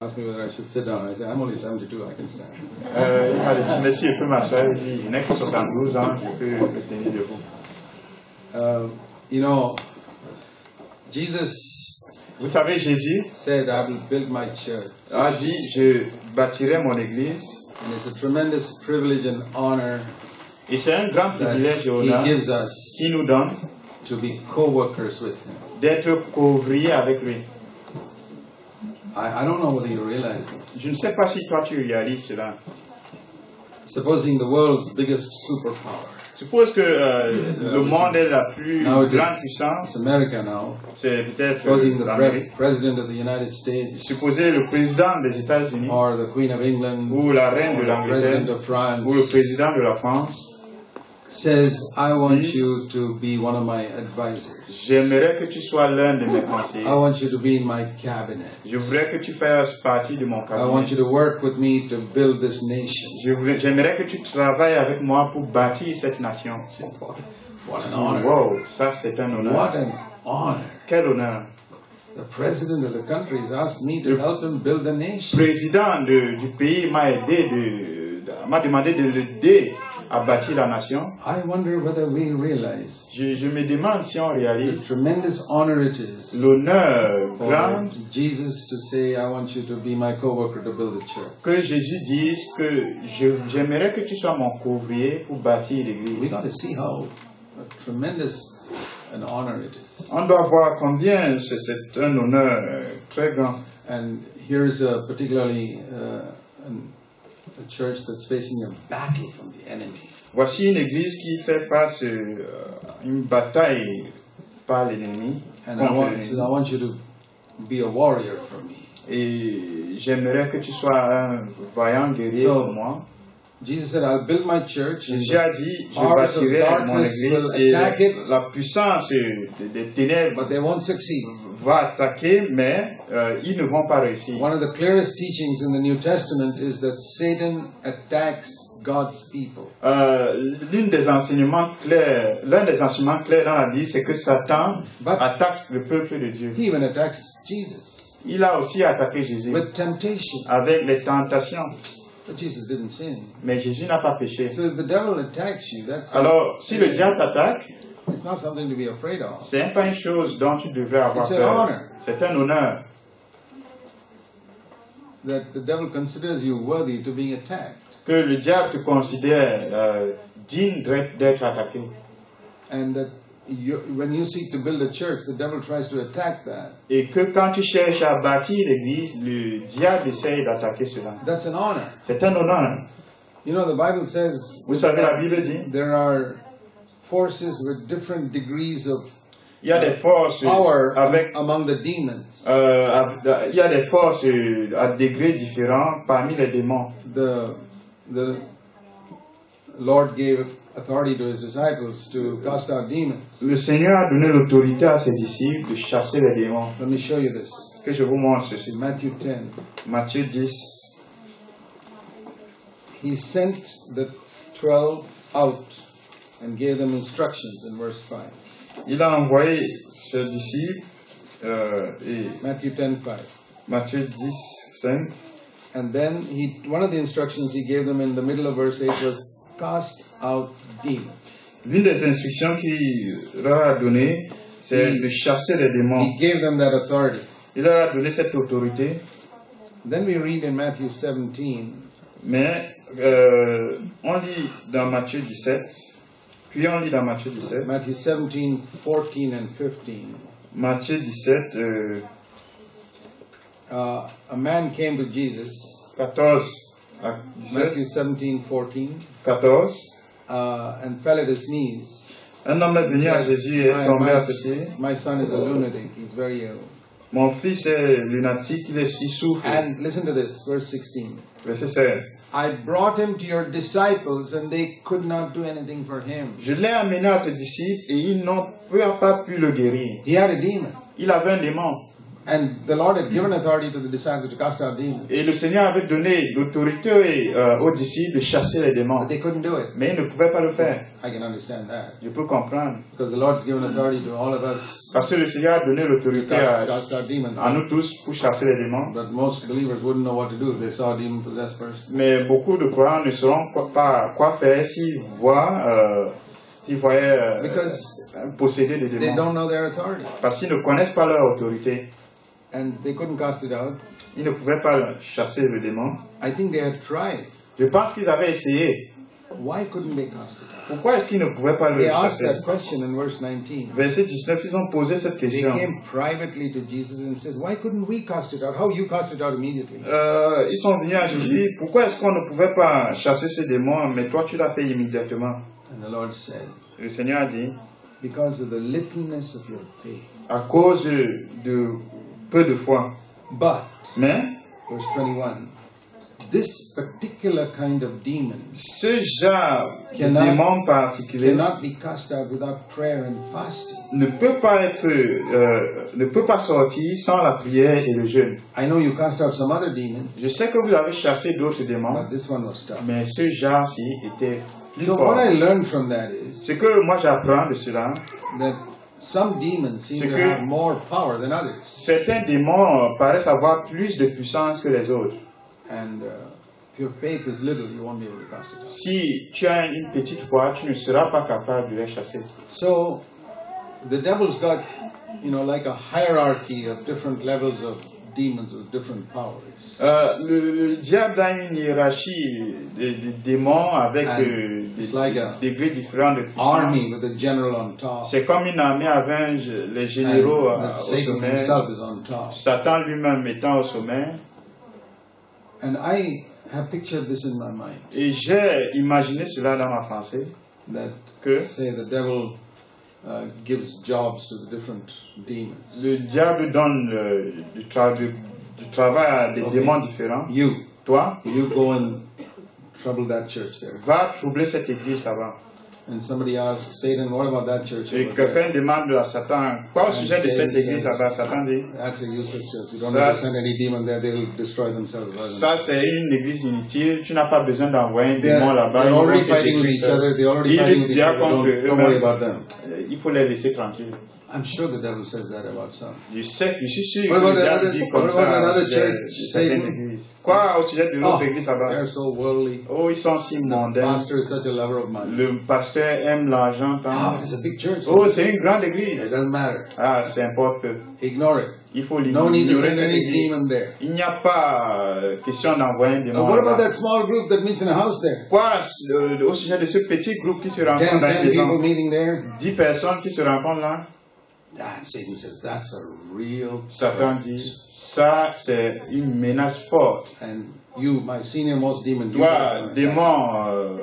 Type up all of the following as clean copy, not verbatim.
Asked me whether I should sit down. I said, I'm only 72, I can stand. Il m'a dit, mais si je peux m'asseoir, il dit, il n'a que 72 ans, je peux me tenir debout. You know, Jesus Vous savez, Jésus said, I will build my church. a dit, je bâtirai mon église. And it's a tremendous privilege and honor Et c'est un grand that privilège et He honneur gives us qui nous donne to be co-workers with Him. d'être co-ouvriers avec lui. I don't know whether you realize this. Je ne sais pas si toi tu réalises cela. Supposing the world's biggest superpower. Suppose que le monde est la plus Now grande puissance, it's America now. c'est peut-être Supposing the l'Amérique. President of the United States Supposez le président des États-Unis, or the Queen of England ou la reine de or the President l'Angleterre, of France ou le président de la France, says, I want you to be one of my advisors. j'aimerais que tu sois l'un de mes conseillers. I want you to be in my cabinet. Je voudrais que tu fasses partie de mon I want you cabinet. to work with me to build this nation. J'aimerais que tu travailles avec moi pour bâtir cette nation. What an honor. Wow, ça c'est un honneur. What an honor. Quel honneur. The president of the country has asked me to help him build a Le nation. président du pays m'a demandé de l'aider à bâtir la nation. I wonder whether we realize Je me demande si on the réalise tremendous honor it is l'honneur for grand Jesus to say, I want you to be my co-worker to build a church. que Jésus dise que j'aimerais que tu sois mon couvrier pour bâtir We l'église. got to see how tremendous an honor it is. On doit voir combien c'est un honneur très grand. And here's particularly a church that's facing a battle from the enemy. Voici une église qui fait face à une bataille par l'ennemi. And contre I l'ennemi. want you to be a warrior for me. Et j'aimerais que tu sois un vaillant guerrier So, pour moi. Jesus said, I'll build my church. And Jésus a dit, je powers of bâtirai mon darkness église will et attack it, la puissance des ténèbres but they won't succeed. va attaquer, mais ils ne vont pas réussir. One of the clearest teachings in the New Testament is that Satan attacks God's people. L'un des enseignements clairs dans la Bible, c'est que Satan But attaque le peuple de Dieu. he even attacks Jesus Il a aussi attaqué Jésus with temptation. avec les tentations, But Jesus didn't sin. mais Jésus n'a pas péché. So if the devil attacks you, Alors, si le diable t'attaque, it's not something to be afraid of. c'est pas une chose dont tu devrais avoir It's an peur. honor. C'est un honneur. That the devil considers you worthy to being attacked. Que le diable te considère digne d'être attaqué. And that when you seek to build a church, the devil tries to attack that. Et que quand tu cherches à bâtir l'église, le diable essaye d'attaquer cela. That's an honor. C'est un honneur. You know, the Bible says Vous savez, la Bible dit, there are forces with different degrees of il y a des forces power avec, among the demons. il y a des forces à degrés différents parmi les démons. The Lord gave authority to his disciples to cast out demons. Le Seigneur a donné l'autorité à ses disciples de chasser les démons. Let me show you this. Que je vous montre ceci. Matthew 10. Matthieu 10. He sent the 12 out and gave them instructions in verse 5. Il a envoyé ses disciples et Matthew 10:5. Matthieu 10, 5. And then one of the instructions he gave them in the middle of verse 8 was cast out demons. L'une des instructions qu'il leur a données, c'est de chasser les démons. He gave them that authority. Il leur a donné cette autorité. Then we read in Matthew 17. Mais on lit dans Matthieu 17. Puis on lit dans Matthieu 17. Matthew 17, 14 and 15. Matthieu 17, A man came to Jesus. 14 à 17. Matthew 17, 14. 14. And fell at his knees. Un homme est venu à Jésus et est tombé à ses pieds. My son is a lunatic. He's very ill. Mon fils est lunatique, il souffre. And listen to this, verse 16. Verset 16. I brought him to your disciples and they could not do anything for him. Je l'ai amené à tes disciples et ils n'ont pas pu le guérir. He had a demon. Il avait un démon. And the Lord had given authority to the disciples to cast out demons, Et le Seigneur avait donné l'autorité aux disciples de chasser les démons. but they couldn't do it. Mais ils ne pouvaient pas le faire. I can understand that. Je peux comprendre. Because the Lord's given authority to all of us Parce que le Seigneur a donné to l'autorité cast out demons. à nous tous pour chasser les démons. But most believers wouldn't know what to do if they saw a demon-possessed person. Mais beaucoup de croyants ne sauront pas quoi faire s'ils voyaient Because posséder des they démons. don't know their authority. Parce qu'ils ne connaissent pas leur autorité. And they couldn't cast it out. Ils ne pouvaient pas chasser le démon. I think they had tried. Je pense qu'ils avaient essayé. Why couldn't they cast it out? Pourquoi est-ce qu'ils ne pouvaient pas le They asked chasser? that question in verse 19. Verset 19, ils ont posé cette They question. came privately to Jesus and said, why couldn't we cast it out? How you cast it out immediately? Ils sont venus à Jésus. Pourquoi est-ce qu'on ne pouvait pas chasser ce démon, mais toi tu l'as fait immédiatement? And the Lord said, Le Seigneur a dit, because of the littleness of your faith. à cause de peu de foi. But, Mais verse 21, this particular kind of demon ce genre de Cannot- démon particulier cannot be cast out without prayer and fasting. ne peut pas sortir sans la prière et le jeûne. I know you cast out some other demons, Je sais que vous avez chassé d'autres démons, but this one was tough. mais ce genre-ci était plus So fort. what I learned from that is Ce que moi j'apprends de cela, that some demons seem C'est to que- have more power than others. certains démons paraissent avoir plus de puissance que les autres. And if your faith is little, you won't be able to cast it out. Si tu as une petite foi, tu ne seras pas capable de les chasser. So the devil's got, like a hierarchy of different levels of demons with different powers. Le diable a une hiérarchie de démons avec And it's like a des degrés différents de puissance. Army with a general on top. C'est comme une armée avec les généraux And that au Satan sommet, himself is on top. Satan lui-même étant au sommet. And I have pictured this in my mind. Et j'ai imaginé cela dans ma pensée, That que say the devil gives jobs to the different demons. le diable donne du travail à des Okay. démons différents. Toi, You go and trouble that church there. va troubler cette église là-bas. And somebody asks Satan, what about that church? Et over there?" quelqu'un demande à Satan, quoi au sujet de cette église là-bas? Satan dit, That's a useless church. You don't Ça- need to send any demon there. They'll destroy themselves. ça c'est une église inutile, tu n'as pas besoin d'envoyer un They're, démon là-bas. they're ils vont already se fighting with détruire each seuls. other. They're already Ils fighting with each luttent other. contre Don't worry eux-mêmes. about them. Il faut les laisser tranquilles. I'm sure the devil says that about some. Je suis sûr What que about le that diable other- dit what comme about ça that other de church, certaines Satan? églises. Quoi au sujet de l'autre Oh, église là-bas? they're so worldly. Oh, ils sont si The mondains. pastor is such a lover of money. Le pasteur aime l'argent tant. Oh, it's a big church. Oh, c'est une grande It église. doesn't matter. Ah, ça importe peu. Ignore it. Il faut No need to ignorer send cette any église. demon there. Il n'y a pas question d'envoyer un démon What about là-bas. that small group that meets in a house there? Quoi au sujet de ce petit groupe qui se rencontre 10 dans une people maison? meeting there? 10 personnes qui se rencontrent là. Ah, Satan says that's a real Satan threat. dit, ça c'est une menace forte. And you, my senior most demon, you Toi, are- démon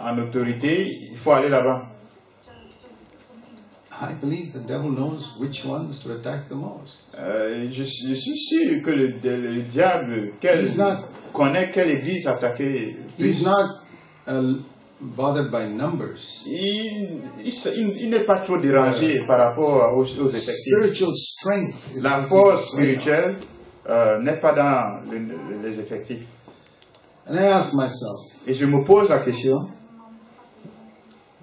en autorité, il faut aller là-bas. I believe the devil knows which ones to attack the most. Je suis sûr que le diable He's not- connaît quelle église attaquer. He's not bothered by numbers. Il n'est pas trop dérangé par rapport aux effectifs. Spiritual strength is La what force he's afraid of. spirituelle n'est pas dans les effectifs. And I ask myself, Et je me pose la question,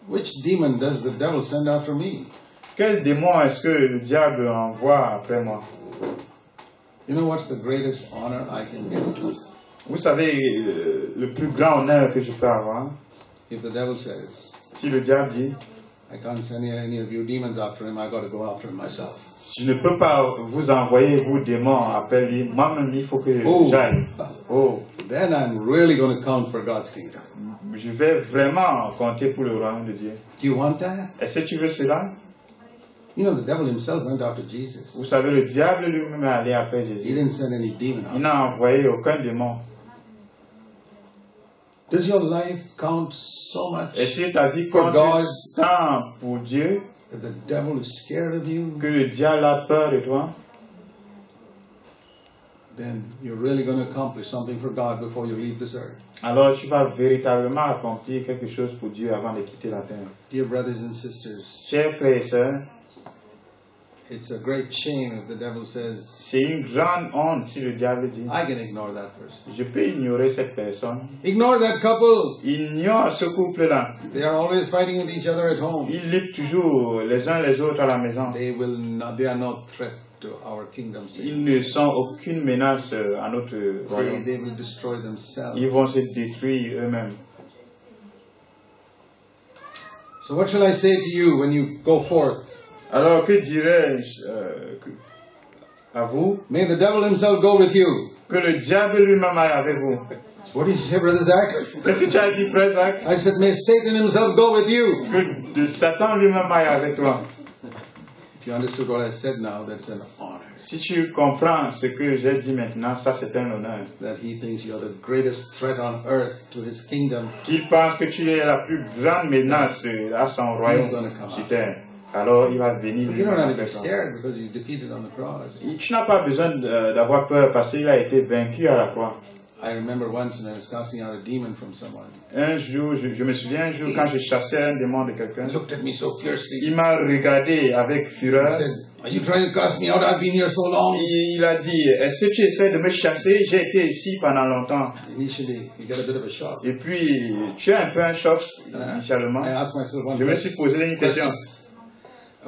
which demon does the devil send after me? quel démon est-ce que le diable envoie après moi? You know what's the greatest honor I can get? Vous savez, le plus grand honneur que je peux avoir, If the devil says, si le diable dit, I can't send any of you demons after him, I got to go after him myself. je ne peux pas vous envoyer, vous démons, après lui, moi-même il faut que Oh. j'aille. Oh, Then I'm really going to count for God's kingdom. je vais vraiment compter pour le royaume de Dieu. Do you want that? Est-ce que tu veux cela? You know, the devil himself went after Jesus. Vous savez, le diable lui-même est allé après He Jésus. didn't send any demon Il out. n'a envoyé aucun démon. Does your life count so much Est-ce que ta vie For compte God. tant pour Dieu that the devil is scared of you? que le diable a peur de toi? Then you're really going to accomplish something for God before you leave this earth. Alors tu vas véritablement accomplir quelque chose pour Dieu avant de quitter la terre. Dear brothers and sisters, Chers frères et sœurs, it's a great shame if the devil says, C'est une grande honte si le diable dit, I can ignore that person. je peux ignorer cette personne. Ignore that couple. Ignore ce couple-là. They are always fighting with each other at home. Ils luttent toujours les uns les autres à la maison. They are no threat to our kingdom. Ils ne sont aucune menace à notre royaume. They will destroy themselves. Ils vont se détruire eux-mêmes. So what shall I say to you when you go forth? Alors que dirais-je à vous? May the devil himself go with you. Que le diable lui-même aille avec vous. What did you say, Brother Zach? Qu'est-ce que tu as dit, frère Zach? I said, may Satan himself go with you. Que Satan lui-même aille avec toi. If you understood what I said now, that's an honor. Si tu comprends ce que j'ai dit maintenant, ça c'est un honneur. That he thinks you are the greatest threat on earth to his kingdom. Qu'il pense que tu es la plus grande menace à son royaume sur terre. Alors il va venir. You don't have to be scared because he's defeated on the cross. Tu n'as pas besoin d'avoir peur parce qu'il a été vaincu à la croix. I remember once when I was casting out a demon from someone. Un jour, je me souviens un jour quand je chassais un démon de quelqu'un. He looked at me so fiercely. Il m'a regardé avec fureur. He said, "Are you trying to cast me out? I've been here so long." Il a dit, est-ce que tu essaies de me chasser? J'ai été ici pendant longtemps. Initially, you get a bit of a shock. Et puis, tu as un peu un choc initialement. I asked myself one Je me suis posé une question.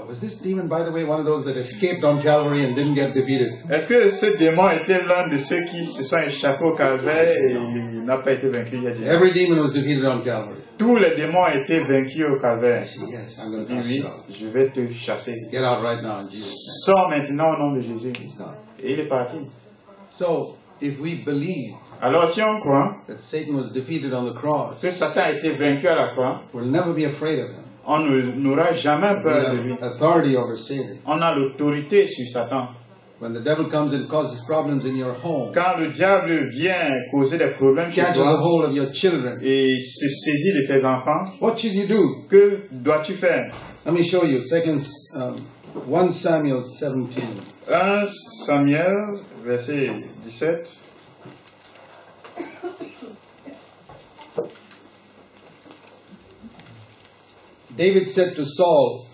Was this demon, by the way, one of those that escaped on Calvary and didn't get defeated? Est-ce que ce démon était l'un de ceux qui se sont échappés au calvaire et il n'a pas été vaincu? Il a dit, every demon was defeated on Calvary. tous les démons ont été vaincus au calvaire. I said, yes, I'm going Il to dit, cast oui, you out. je vais te chasser. Get out right now in Jesus' name. Sors maintenant au nom de Jésus. Et il est parti. So, if we believe Alors si on croit that Satan was defeated on the cross, que Satan a été vaincu à la croix, we'll never be afraid of him. on n'aura jamais We peur de lui. have authority over Satan. On a l'autorité sur Satan. When the devil comes and causes problems in your home, Quand le diable vient causer des problèmes chez catches a toi hold of your children, et se saisit de tes enfants, what should you do? que dois-tu faire? Let me show you. 1 Samuel 17. 1 Samuel, verset 17. David said to Saul,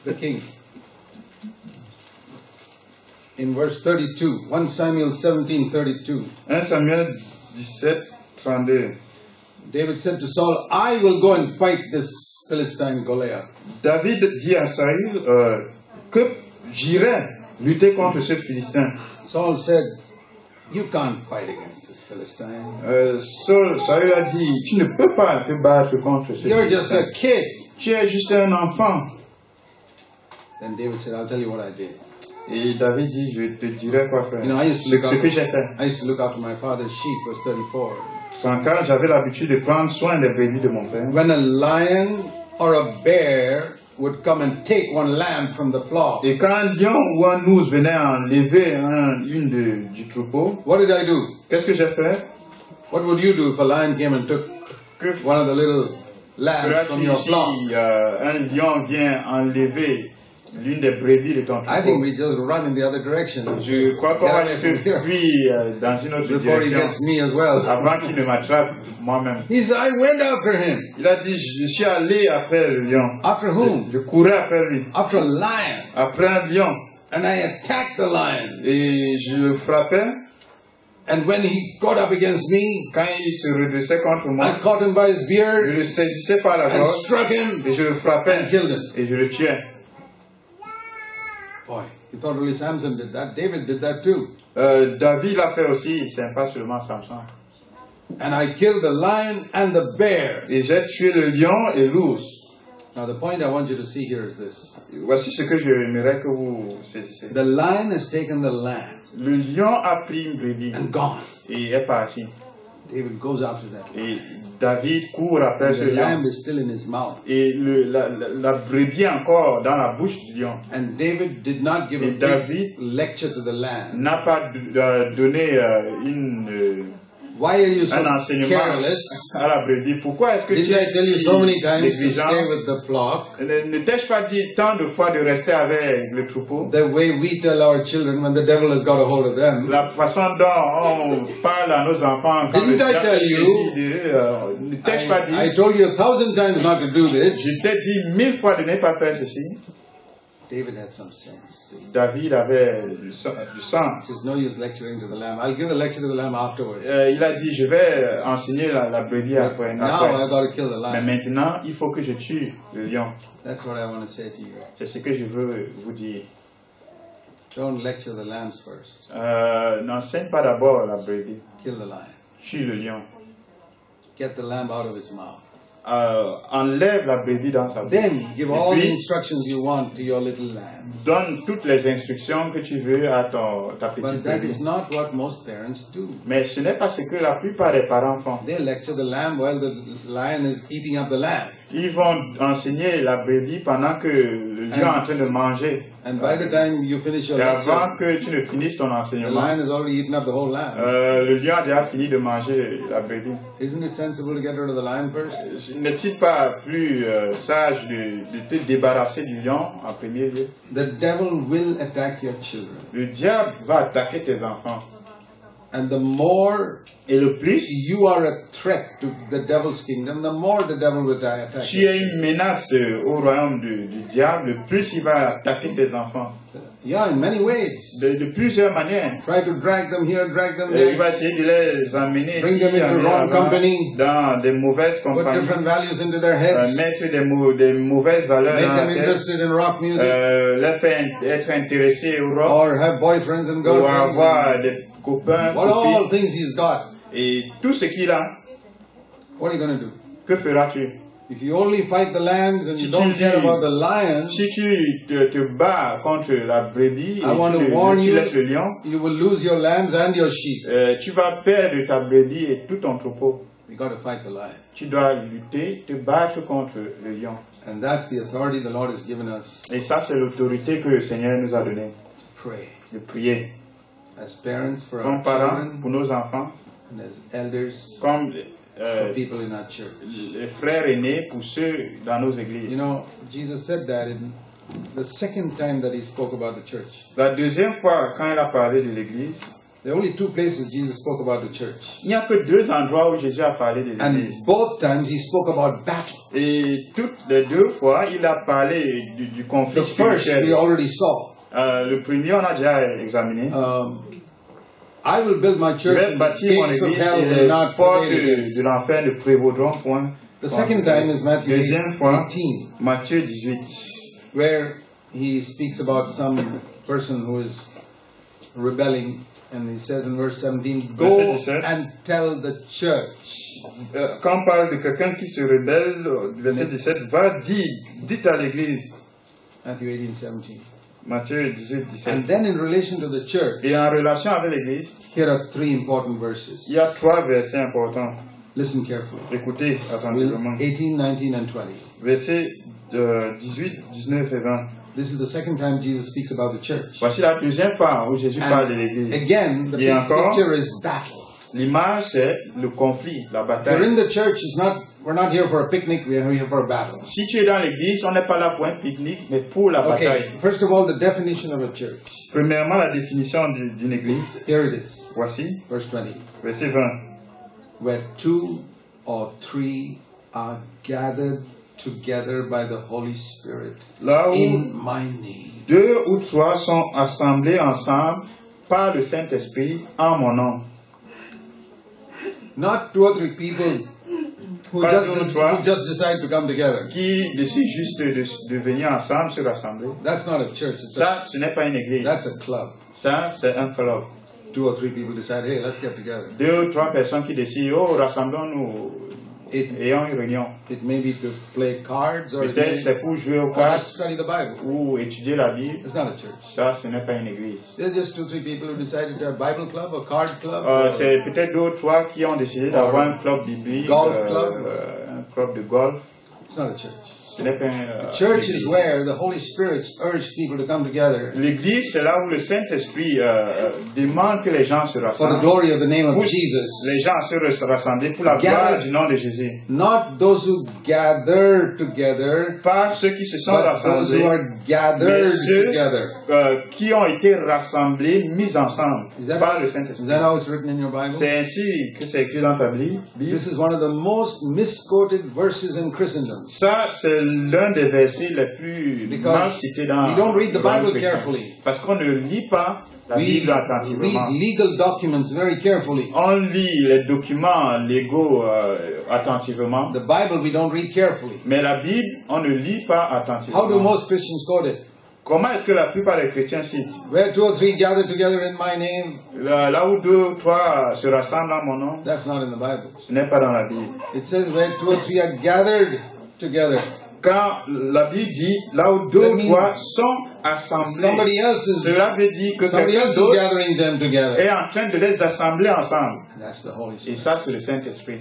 the king, in verse 32, 1 Samuel 17:32. 1 Samuel 17, 32. David said to Saul, I will go and fight this Philistine Goliath. David dit à Saül que j'irai lutter contre ce Philistin. Saul said, you can't fight against this Philistine. Saül a dit, tu ne peux pas te battre contre ce You're just Philistin. a kid. Tu es juste un enfant. Then David said, I'll tell you what I did. Et David dit, je te dirai quoi faire. You know, I used to look Ce que j'ai after, fait. I used to look after my father's sheep, verse 34. Quand j'avais l'habitude de prendre soin des brebis de mon père. When a lion or a bear would come and take one lamb from the flock, Et quand un lion ou un ours venait enlever du troupeau, what did I do? qu'est-ce que j'ai fait? What would you do if a lion came and took Que one of the little lambs from feras-tu your si flock? un lion vient enlever l'une des brebis de ton I think troupeau? we just run in the other direction. Je crois qu'on va Get un peu away from here fuir dans une autre before he direction gets me as well. avant qu'il ne m'attrape moi-même. He said, I went after him. Il a dit, je suis allé après le lion. After whom? Je courais après lui. After a lion. Après un lion. And I attacked the lion. Et je le frappais. And when he got up against me, Quand il se redressait contre moi, I caught him by his je beard le saisissais par la and gorge struck him et je le frappais and killed him. et je le tuais. Boy, you thought only Samson did that. David did that too. David l'a fait aussi, c'est pas seulement Samson. And I killed the lion and the bear. Et j'ai tué le lion et l'ours. Now the point I want you to see here is this. Voici ce que j'aimerais que vous saisissiez. The lion has taken the lamb Le lion a pris une brebis and gone. et est parti. David goes after that. Et David court après And ce the lion. lamb is still in his mouth. Et la brebis est encore dans la bouche du lion. And David did not give a Et David big lecture to the lamb. n'a pas donné Why are you so un enseignement careless? à la brebis. Pourquoi est-ce que Didn't I tell you so many times to négligent? stay with the flock? Ne t'ai-je pas dit tant de fois de rester avec le troupeau? The way we tell our children when the devil has got a hold of them. La façon dont on parle à nos enfants quand Didn't le I diable tell se you? dit ne t'ai-je pas dit? I told you 1,000 times not to do this. Je t'ai dit 1000 fois de ne pas faire ceci. David had some sense. David avait du sens. There's no use lecturing to the lamb. I'll give a lecture to the lamb afterwards. Il a dit, je vais enseigner la brebis après. Now I've got to kill the Mais lion. maintenant, il faut que je tue le lion. That's what I want to say to you. C'est ce que je veux vous dire. Don't lecture the lambs first. N'enseigne pas d'abord la brebis. Kill the lion. Tue le lion. Get the lamb out of his mouth. Enlève la brebis dans sa bouche. Then give all puis, the instructions you want to your little lamb. Donne toutes les instructions que tu veux à ta petite But that brebis. is not what most parents do. Mais ce n'est pas ce que la plupart des parents font. They lecture the lamb while the lion is eating up the lamb. Ils vont enseigner la brebis pendant que le lion est en train de manger. And by the time you finish your Et lecture, avant que tu ne finisses ton the enseignement, lion has already eaten up the whole lamb. le lion a déjà fini de manger la brebis. Isn't it sensible to get rid of the lion first? N'est-il pas plus sage de te débarrasser du lion en premier lieu? The devil will attack your children. Le diable va attaquer tes enfants. And the more Et le plus, you are a threat to the devil's kingdom, the more the devil will attack tu you. es une menace au royaume du diable, le plus il va attaquer tes enfants. Yeah, in many ways. De plusieurs manières. Try to drag them here, drag them Il there. va essayer de les emmener Bring ici, them into amener wrong là-bas, company. dans des mauvaises Put compagnies, different values into their heads. mettre des mauvaises valeurs Make dans la them tête, interested in rock music. les faire être intéressés au rock, Or have boyfriends and ou girlfriends. avoir des copains, What all copines, things he's got. et tout ce qu'il a, What are you going to do? que feras-tu? If you only fight the lambs and Si you don't tu care dis- about the lions, Si tu te bats contre la brebis I want to et warn tu you, laisses le lion, you will lose your lambs and your sheep. tu vas perdre ta brebis et tout ton troupeau. You got to fight the lion. Tu dois lutter, te battre contre le lion. And that's the authority the Lord has given us Et ça, c'est l'autorité que le Seigneur nous a donnée, to pray. de prier. As parents for Comme our parents, children pour nos enfants, and as elders comme for people in our church. les frères aînés pour ceux dans nos églises. You know, Jesus said that in the second time that he spoke about the church. La deuxième fois, quand il a parlé de l'église, There are only two places Jesus spoke about the church. il n'y a que deux endroits où Jésus a parlé de And l'église. both times he spoke about battle. Et toutes les deux fois, il a parlé du conflit The first we spirituel. already saw. Le premier, on a déjà examiné. I will build my Je church vais and the bâtir mon gates of église hell et will les not portes prevail against de it. l'enfer ne prévaudront point. The second time is Matthew Deuxième fois, 18, Matthieu 18. where he speaks about some person who is rebelling, and he says in verse 17, Go Verset 17. and tell the church. Quand on parle de quelqu'un qui se rebelle, verset 17, va dites à l'église. Matthew 18, 17. Matthieu 18, 17. And then in relation to the church, Et en relation avec l'église, here are three important verses. il y a trois versets importants. Listen carefully. Écoutez attentivement. 18, 19, and 20. Versets 18, 19 et 20. This is the second time Jesus speaks about the church. Voici la deuxième fois où Jésus parle de And l'église. again, the Et encore, picture is battle. l'image, c'est le conflit, la If you're bataille. in the church, we're not here for a picnic, we're here for a battle. Si tu es dans l'église, on n'est pas là pour un pique-nique, mais pour la bataille. Okay, first of all, the definition of a church. Premièrement, la définition d'une église. Here it is, Voici, verse 20. verset 20. Where two or three are gathered together by the Holy Spirit Là où in my name. deux ou trois sont assemblés ensemble par le Saint-Esprit en mon nom. Not two or three people who Pas just, deux ou trois who just decide to come together. qui décident juste de venir ensemble, se rassembler. That's not a church, Ça, ce n'est pas une église. that's a club. Ça, c'est un club. Two or three people decide, hey, let's get together. Deux ou trois personnes qui décident, oh, rassemblons-nous, ayons une réunion. It may be to play cards or, Peut-être c'est pour jouer aux or cartes study the Bible. ou étudier la Bible. It's not a church. Ça, ce n'est pas une église. There's just two, three people who decided to have Bible club or card club. or- C'est peut-être deux ou trois qui ont décidé d'avoir un club biblique, Golf club. un club de golf. It's not a church. Ce n'est pas un, Church is where the Holy Spirit urged people to come together L'église, c'est là où le Saint-Esprit demande que les gens se for the rassemblent. glory of the name of Pour Jesus. les gens se rassembler pour la gloire du nom de Jésus. Not those who gather together, Pas ceux qui se sont but those who rassemblés, are gathered mais ceux together. qui ont été rassemblés, mis ensemble Is that- par le Is Saint-Esprit. that how it's written in your Bible? C'est ainsi que c'est écrit dans ta Bible. This is one of the most misquoted verses in Christendom. Ça, c'est l'un des versets les plus Because mal cités dans we don't read the le Bible Bible chrétien. carefully. Parce qu'on ne lit pas la We Bible read attentivement. legal documents very carefully. On lit les documents légaux attentivement. The Bible we don't read carefully. Mais la Bible, on ne lit pas How do attentivement. most Christians quote it? Comment est-ce que la plupart des chrétiens citent? Where 2 or 3 gather together in my name, Là où 2 ou 3 se rassemblent en mon nom, that's not in the Bible. ce n'est pas dans la Bible. It says where 2 or 3 are gathered together. Quand la Bible dit là où 2 That ou means 3 sont assemblés, Somebody else is cela veut dire que somebody quelqu'un else is d'autre gathering them together. est en train de les assembler ensemble. That's the Holy Et Spirit. ça, c'est le Saint-Esprit.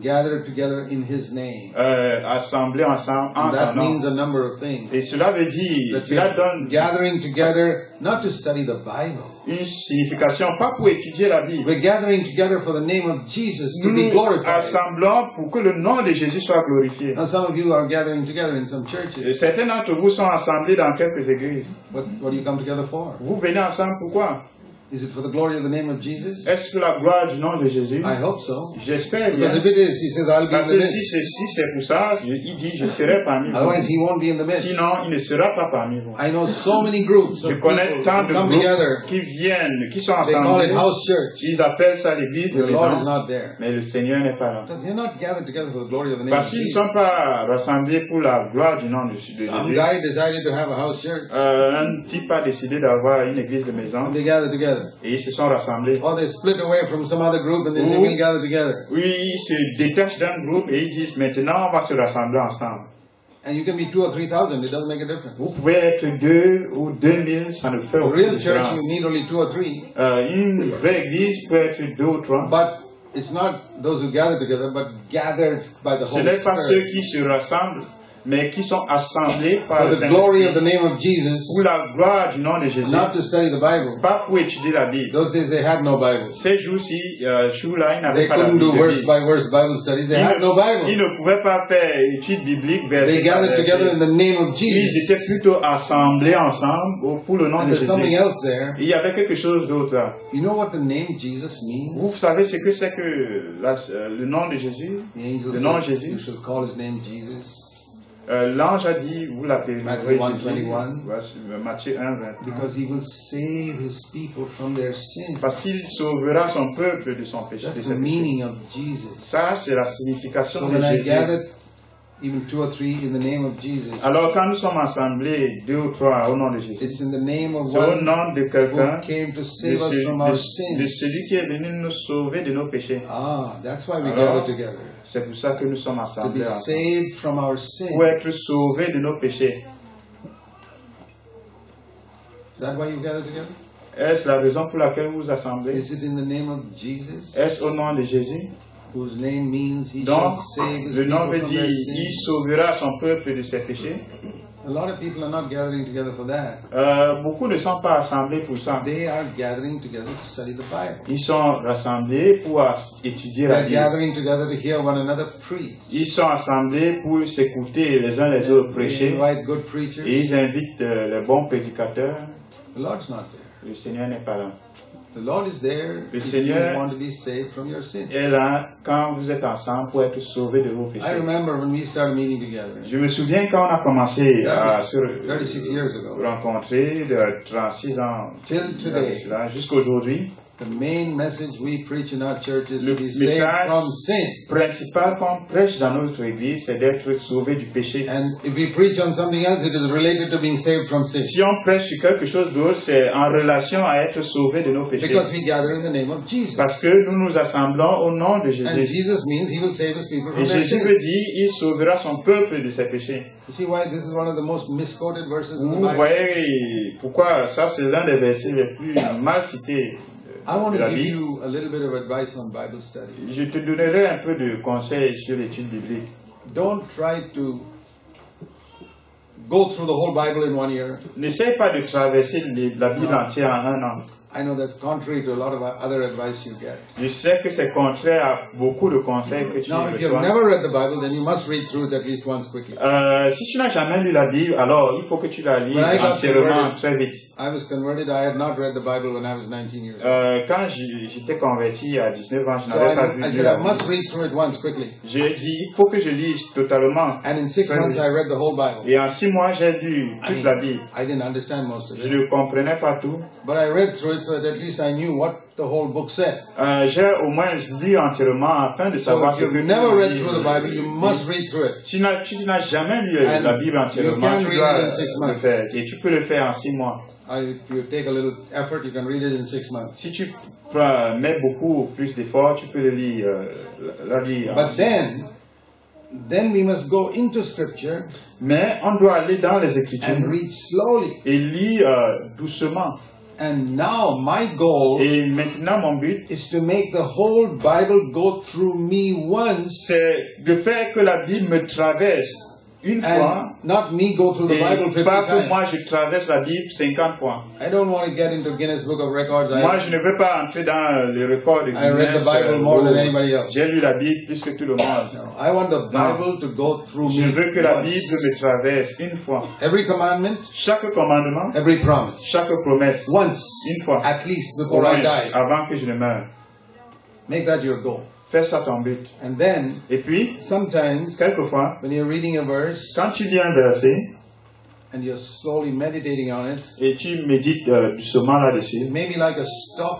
Gathered together in His name. Assemblés ensemble en And that son nom. means a number of things. Et cela veut dire, That cela we're donne gathering together not to study the Bible. une signification, pas pour étudier la Bible. We're gathering together for the name of Jesus to Nous be nous glorified. assemblons pour que le nom de Jésus soit glorifié. Now some of you are gathering together in some Et churches. certains d'entre vous sont assemblés dans quelques églises. What do you come together for? Vous venez ensemble pourquoi? Is it for the glory of the name of Jesus? Est-ce que la gloire du nom de Jésus? I hope so. J'espère Because bien. if it is, He says, I'll be in Parce the que si midst. c'est pour ça, il dit, je serai parmi vous. Otherwise, He won't be in the midst. Sinon, il ne sera pas parmi vous. I know so many groups Je of connais people tant who de come groupes together. qui viennent, qui sont They call it ensemble. house church. Ils appellent ça l'église de The Lord is maison. not there. Mais le Seigneur n'est pas là. Because they're not gathered together for the glory of the name of Parce qu'ils ne Jesus. sont pas rassemblés pour la gloire du nom de Jésus. Some guy decided to have a house church. Un type a décidé d'avoir une église de maison And they gather together. et ils se sont rassemblés. Or they split away from some other group and they say, we'll gather together. Oui, ils se détachent d'un groupe et ils disent maintenant on va se rassembler ensemble. And you can be 2,000 or 3,000. It doesn't make a difference. Vous pouvez être 2 ou 2000, ça ne fait A aucune real church, différence. you need only 2 or 3. Une vraie église peut être 2 ou 3. But it's not those who gather together, but gathered by the Ce Holy n'est pas ceux Spirit. qui se rassemblent, mais qui sont assemblés par For le the glory of the Saint-Esprit name of Jesus, pour la gloire du nom de Jésus. not to study the Bible. Pas pour étudier la Bible. Those days they had no Bible. Ces jours-ci, jours-là, ils They n'avaient pas la couldn't do Bible. verse by verse Bible studies. They had no Ils Bible. ne pouvaient pas faire étude biblique verset They par gathered together in verset. the name of Ils Jesus. étaient plutôt assemblés ensemble pour le nom And de there's something Jésus. else there. Il y avait quelque chose d'autre là. You know what the name Jesus means? Vous savez ce que c'est que le nom de Jésus? The angel Le nom said, Jésus. you should call his name Jesus. L'ange a dit, vous l'appellerez Matthew Jésus. 1:21. Matthieu 1, 21. Because he will save his people from their sin. Parce qu'il sauvera son peuple de son péché. de That's ses the péchés. meaning of Jesus. Ça, c'est la signification So de when I Jésus. gathered even 2 or 3 in the name of Jesus, Alors, quand nous sommes assemblés, 2 ou 3 au nom de Jésus, it's in the name of c'est au one nom de who quelqu'un, came to de, save us from our de sins. celui qui est venu nous sauver de nos péchés. Ah, that's why we Alors, gather together. C'est pour ça que nous sommes To be assemblés ensemble. saved from our sins. Pour être sauvés de nos péchés. Is that why you gather together? Est-ce la raison pour laquelle vous vous assemblez? Is it in the name of Jesus? Est-ce au nom de Jésus? Whose name means he Donc, shall save his le nom people veut from dire, their il sins. sauvera son peuple de ses péchés. A lot of people are not gathering together for that. Beaucoup ne sont pas assemblés pour ça. They are gathering together to study the Bible. Ils sont rassemblés pour étudier They la are Bible. gathering together to hear one another preach. Ils sont assemblés pour s'écouter les uns les autres They prêcher. invite good Et preachers. ils invitent les bons prédicateurs. The Lord's not there. Le Seigneur n'est pas là. The Lord is there Le if Seigneur you want to be saved from your sin. Il est là quand vous êtes ensemble pour être sauvés de vos I péchés. remember when we started meeting together, Je me souviens quand on a commencé à se 36 years ago, rencontrer de 36 ans till today, jusqu'à aujourd'hui. the main message we preach in our church is Le to be saved message from sin. principal qu'on prêche dans notre église, c'est d'être sauvé du péché. And if we preach on something else, it is related to being saved from sin. Si on prêche sur quelque chose d'autre, c'est en relation à être sauvé de nos péchés. Because we gather in the name of Jesus. Parce que nous nous assemblons au nom de And Jésus. Jesus means he will save his people Et from their Jésus sin. veut dire, il sauvera son peuple de ses péchés. You see why this is one of the most misquoted verses in the Vous Bible? voyez pourquoi ça c'est l'un des versets les plus mal cités I want de la to give Bible. you a little bit of advice on Bible study. Je te donnerai un peu de conseils sur l'étude biblique. Don't try to go through the whole Bible in 1 year. N'essaie pas de traverser la Bible entière en un an. I know that's contrary to a lot of other advice you get. Je sais que c'est contraire à beaucoup de conseils que tu Now, if you've reçois. never read the Bible, then you must read through it at least once quickly. Si tu n'as jamais lu la Bible, alors il faut que tu la lises When I got entièrement converted, très vite. I was converted. I had not read the Bible when I was 19 years old. Quand j'étais converti à 19 ans, je So n'avais pas vu I lu said, la I must Bible. read through it once quickly. J'ai dit, il faut que je lise totalement. And in 6 months, I read the whole Bible. Et en 6 mois, j'ai lu I toute mean, la Bible. I didn't understand most of Je it. ne comprenais pas tout. But I read through it so that at least I knew what the whole book said. J'ai au moins lu entièrement afin de So savoir if ce que you've never read Bible through the Bible, you must read through it. Tu n'as jamais lu And la Bible you entièrement, can tu read dois it in 6 le months. faire. Et tu peux le faire en 6 mois. If you take a little effort, you can read it in 6 months. Si tu mets beaucoup plus d'efforts, tu peux le lire, la lire. But then we must go into Scripture Mais on doit aller dans les Écritures and read slowly. et lire doucement. And now my goal Et maintenant, mon but, is to make the whole Bible go through me once, c'est de faire que la Bible me traverse une fois, and not me go through the Bible et 50 pas que moi times. je traverse la Bible 50 fois. I don't want to get into Guinness Book of Records. Moi, je ne veux pas entrer dans les records de I read the Guinness. Bible more than anybody else. J'ai lu la Bible plus que tout le monde. No, I want the Bible to go through Je me veux que la once. Bible me traverse une fois. Every commandment, Chaque commandement, every promise. chaque promesse, Once, une fois, at least, au before I moins, die. avant que je ne meure. Make that your goal. Fais ça ton but. And then, Et puis, sometimes, quelquefois, when you're reading a verse quand tu lis un verset and you're slowly meditating on it, et tu médites doucement it là-dessus, may be like a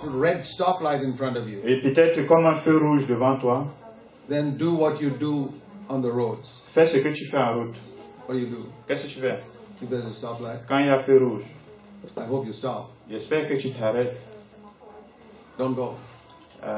red stoplight in front of you. et peut-être comme un feu rouge devant toi, Then do what you do on the roads. fais ce que tu fais en route. What do you do? Qu'est-ce que tu fais If there's a stoplight, quand il y a feu rouge? I hope you stop. J'espère que tu t'arrêtes, Don't go.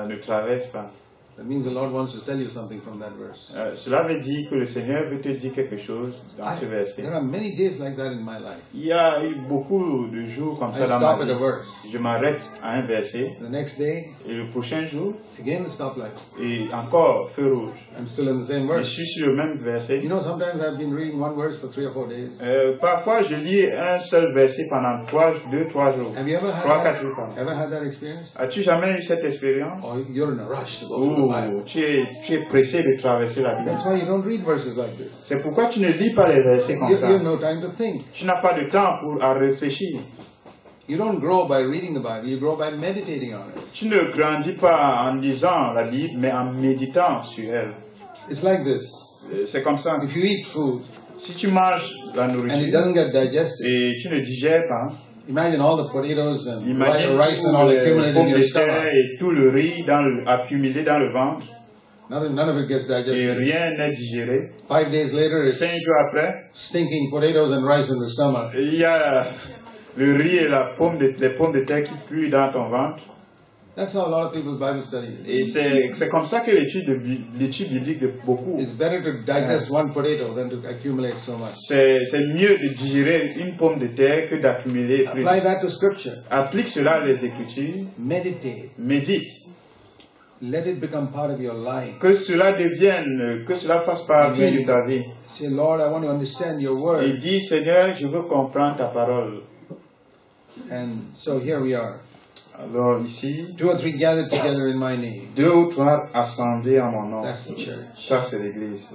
ne traverse pas. That means the Lord wants to tell you something from that verse. Cela veut dire que le Seigneur veut te dire quelque chose dans ce verset. There are many days like that in my life. Il y a eu beaucoup de jours comme I ça dans stop ma at a vie. verse. Je m'arrête à un verset The next day, et le prochain jour, again the stoplight. et encore feu rouge. I'm still in the same Je verse. suis sur le même verset. You know, sometimes I've been reading one verse for 3 or 4 days. Parfois, je lis un seul verset pendant 2-3 jours. Have you ever 3-4 jours, pardon. had that experience? As-tu jamais eu cette expérience Or you're in a rush to go through où the Bible. tu es pressé de traverser la Bible? That's why you don't read verses like this. C'est pourquoi tu ne lis pas les versets comme You ça. have no time to think. Tu n'as pas de temps à réfléchir. You don't grow by reading the Bible, you grow by meditating on it. Tu ne grandis pas en lisant la Bible, mais en méditant sur elle. It's like this. C'est comme ça. If you eat food Si tu manges la and it nourriture doesn't get digested, et tu ne digères pas, imagine all the potatoes and imagine rice and tous all les accumulated in pommes your de stomach. terre et tout le riz accumulé dans le ventre None of it gets et digested. rien n'est digéré. 5 days later, 5 it's jours après, stinking potatoes and rice in the stomach. il y a le riz et les pommes de terre qui puent dans ton ventre. That's how a lot of people's Bible study is. Et c'est comme ça que l'étude biblique de beaucoup, It's better to digest one potato than to accumulate so much. c'est mieux de digérer une pomme de terre que d'accumuler plus. Apply that to Scripture. Applique cela à les Écritures, Meditate. médite. Let it become part of your life. Que cela fasse partie Amen. de ta vie. Say, Lord, I want to understand your Et word. dis, Seigneur, je veux comprendre ta parole. And so here we are. Alors ici, 2 or 3 gathered together in my name. 2 ou 3 assemblés en mon nom. That's the church. Ça, c'est l'Église.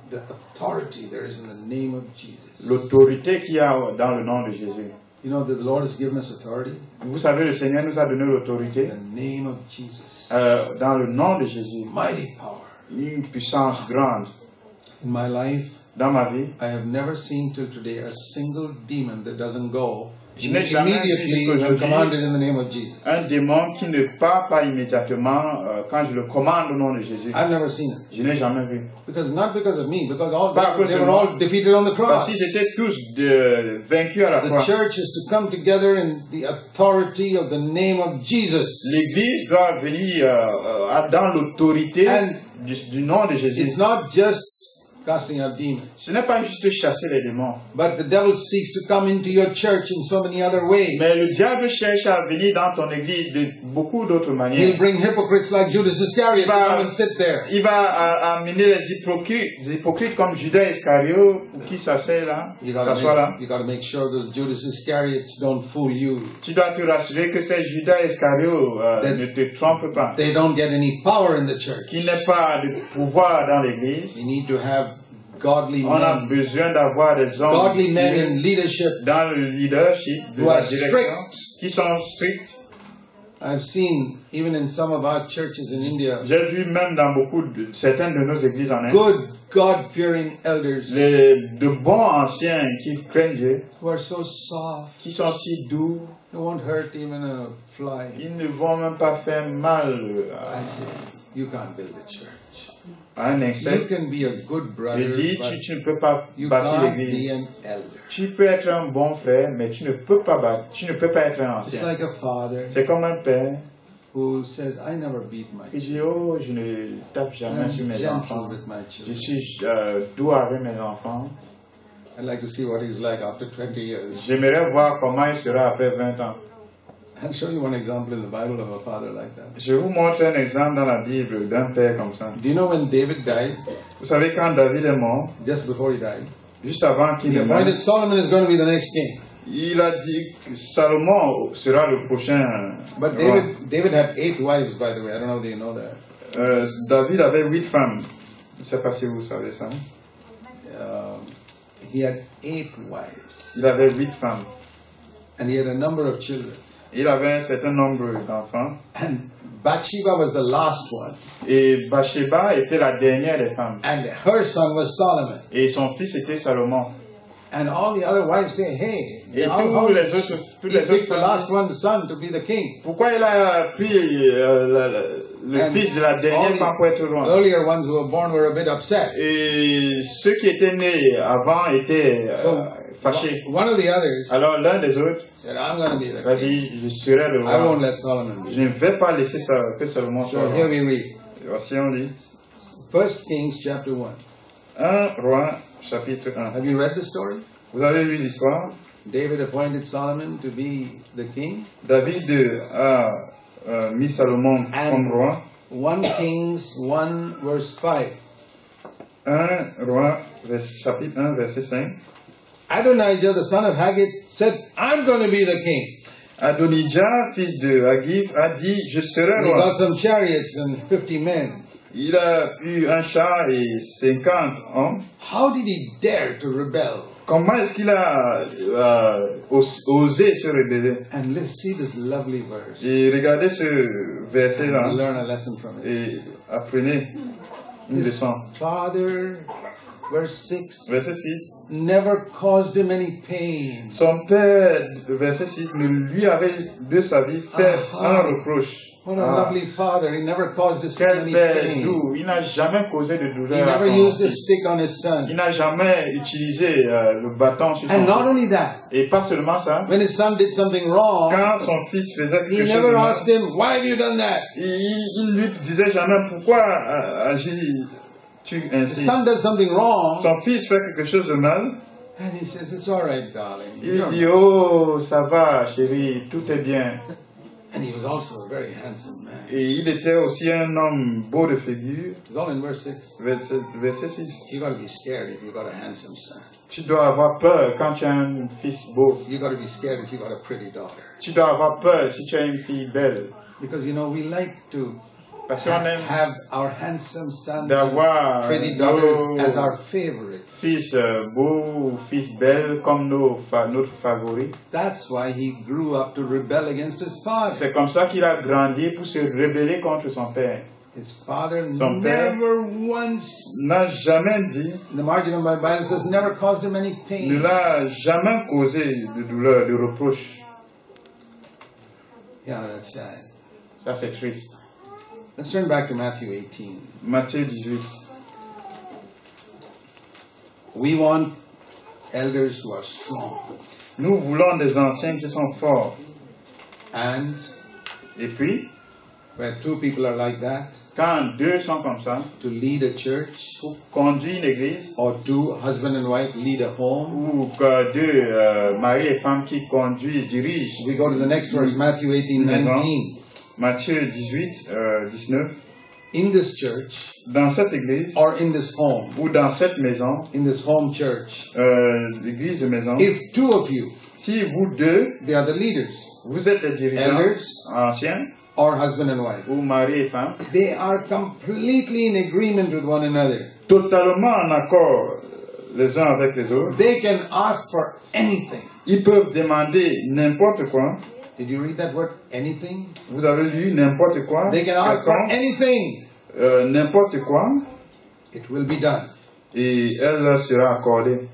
The authority there is in the name of Jesus. L'autorité qu'il y a dans le nom de Jésus. You know that the Lord has given us authority? Vous savez, le Seigneur nous a donné l'autorité In the name of Jesus. dans le nom de Jésus. Mighty power. Une puissance grande. In my life, Dans ma vie, I have never seen till today a single demon that doesn't go Je n'ai jamais vu immediately when jusqu'aujourd'hui commanded in the name of Jesus. un démon qui ne part pas immédiatement quand je le commande au nom de Jésus. I've never seen it. Je n'ai jamais vu. Not because of me, because Pas à cause they de were moi. all defeated on the Parce cross. qu'ils étaient tous vaincus à la The croix. church is to come together in the authority of the name of Jesus. L'Église doit venir dans l'autorité And du nom de Jésus. It's not just casting out demons. Ce n'est pas juste chasser les démons. But the devil seeks to come into your church in so many other ways. Mais le diable cherche à venir dans ton église de beaucoup d'autres He'll manières. bring hypocrites like Judas Iscariot to come and sit there. Il va amener les hypocrites comme Judas Iscariot pour qui s'assied là, s'assoit là. You got to make sure those Judas Iscariots don't fool you. Tu dois te rassurer que ces Judas Iscariot ne te trompent pas. They don't get any power in the church. Qu'il n'ait pas de pouvoir dans l'église. We need to have godly On a men. besoin d'avoir des hommes Godly men in leadership dans le leadership de who la are direction strict. qui sont stricts. I've seen, even in some of our churches in India, J'ai vu même dans certaines de nos églises en Inde, good, God-fearing elders de bons anciens qui craignent Dieu, who are so soft. qui sont si doux, They won't hurt even a fly. ils ne vont même pas faire mal I say, you can't build a church. à un You insecte. can be a good Je brother, dis, but tu ne peux pas you bâtir can't be l'église. an elder. Tu peux être un bon frère, mais tu ne peux pas être un It's ancien. like a father C'est comme un père who says, I never beat my qui dit, children. oh, je ne tape jamais I'm sur mes gentle enfants. with my Je children. suis doux avec mes enfants. I'd like to see what he's like after 20 years. J'aimerais voir comment il sera après 20 ans. I'll show you one example in the Bible of a father like that. Je vous montre un exemple dans la Bible d'un père comme ça. Do you know when David died? Vous savez, quand David est mort, Just before he died, juste avant qu'il he ne meure, appointed Solomon is going to be the next king. il a dit que Salomon sera le prochain But roi. David had 8 wives, by the way. I don't know if you know that. David avait 8 femmes. Je ne sais pas si vous savez ça. He had 8 wives. Il avait 8 femmes. And he had a number of children. Il avait un certain nombre d'enfants. And Bathsheba was the last one. Et Bathsheba était la dernière des femmes. And her son was Solomon. Et son fils était Salomon. And all the other wives say, hey, Et how tous les he autres picked the last femmes, one, son, to be the king. pourquoi il a pris le And fils de la dernière all femme pour être the roi? earlier ones who were born were a bit upset. Et ceux qui étaient nés avant étaient fâchés. One of the others Alors l'un des autres said, I'm going to be a the king. dit, je serai le I won't roi. let Solomon be. Je ne vais pas laisser ça, que Salomon soit So here roi. we read. Voici on dit, 1 Kings chapter 1. 1 Roi chapitre 1. Have you read the story? Vous avez lu l'histoire? David appointed Solomon to be the king. David a mis Salomon comme roi. 1 Kings 1 verse 5. 1 Roi chapitre 1 verset 5. Adonijah, the son of Haggith, said, I'm going to be the king. Adonijah, fils de Haggith, a dit, je serai And he roi. got some chariots and 50 men. Il a eu un char et 50 hommes. How did he dare to rebel? Comment est-ce qu'il a osé se rebeller? And let's see this lovely verse. Et regardez ce And verset-là learn a lesson from it. et apprenez une His leçon. father, verse 6, Verset 6. never caused him any pain. Son père, verset 6, ne lui avait de sa vie fait Ah. un reproche. What a lovely father. He never caused his son Quel any père pain. doux. Il n'a jamais causé de He douleur à never son used a fils. stick on his Il son. n'a jamais utilisé le bâton sur son And not fils. only that, Et pas seulement ça. when his son did something wrong, Quand son fils faisait he quelque chose de never mal, asked him, why have you done that? il lui disait jamais pourquoi agis-tu His ainsi. son does something wrong, Son fils fait quelque chose de mal. and he says, it's all right, darling. Il You're dit, oh, ça va, chérie, tout est bien. And he was also a very handsome man. Et il était aussi un homme beau de figure. It's all in verse 6. Verset 6. You got to be scared if you got a handsome son. Tu dois avoir peur quand tu as un fils beau. You got to be scared if you got a pretty daughter. Tu dois avoir peur si tu as une fille belle. Because, you know, we like to Parce qu'on aime have our handsome sons d'avoir and pretty daughters nos as our favorites. fils beaux, fils belles comme notre favori. That's why he grew up to rebel against his father. C'est comme ça qu'il a grandi pour se rebeller contre son père. His father Son père never once, N'a jamais dit, in the margin of my Bible says, never caused him any ne pain. l'a jamais causé de douleur, de reproche. Yeah, that's sad. Ça c'est triste. Let's turn back to Matthew 18. Matthieu 18. We want elders who are strong. Nous voulons des anciens qui sont forts. And Et puis, where two people are like that, Quand deux sont comme ça, to lead a church, pour conduire une église, or two husband and wife lead a home. ou que deux mari et femme qui conduisent, dirigent. We go to the next verse, Matthew 18:19. Matthieu 18, 19. In this church, Dans cette église, or in this home, ou dans cette maison, in this home church, l'église de maison, if two of you, si vous deux, they are the leaders, vous êtes les dirigeants, elders, anciens, or husband and wife, ou mari et femme, they are completely in agreement with one another. totalement en accord les uns avec les autres, They can ask for anything. ils peuvent demander n'importe quoi. Did you read that word? Anything? Vous avez lu n'importe quoi, They can ask for quelconque, anything. n'importe quoi, It will be done. et elle leur sera accordée.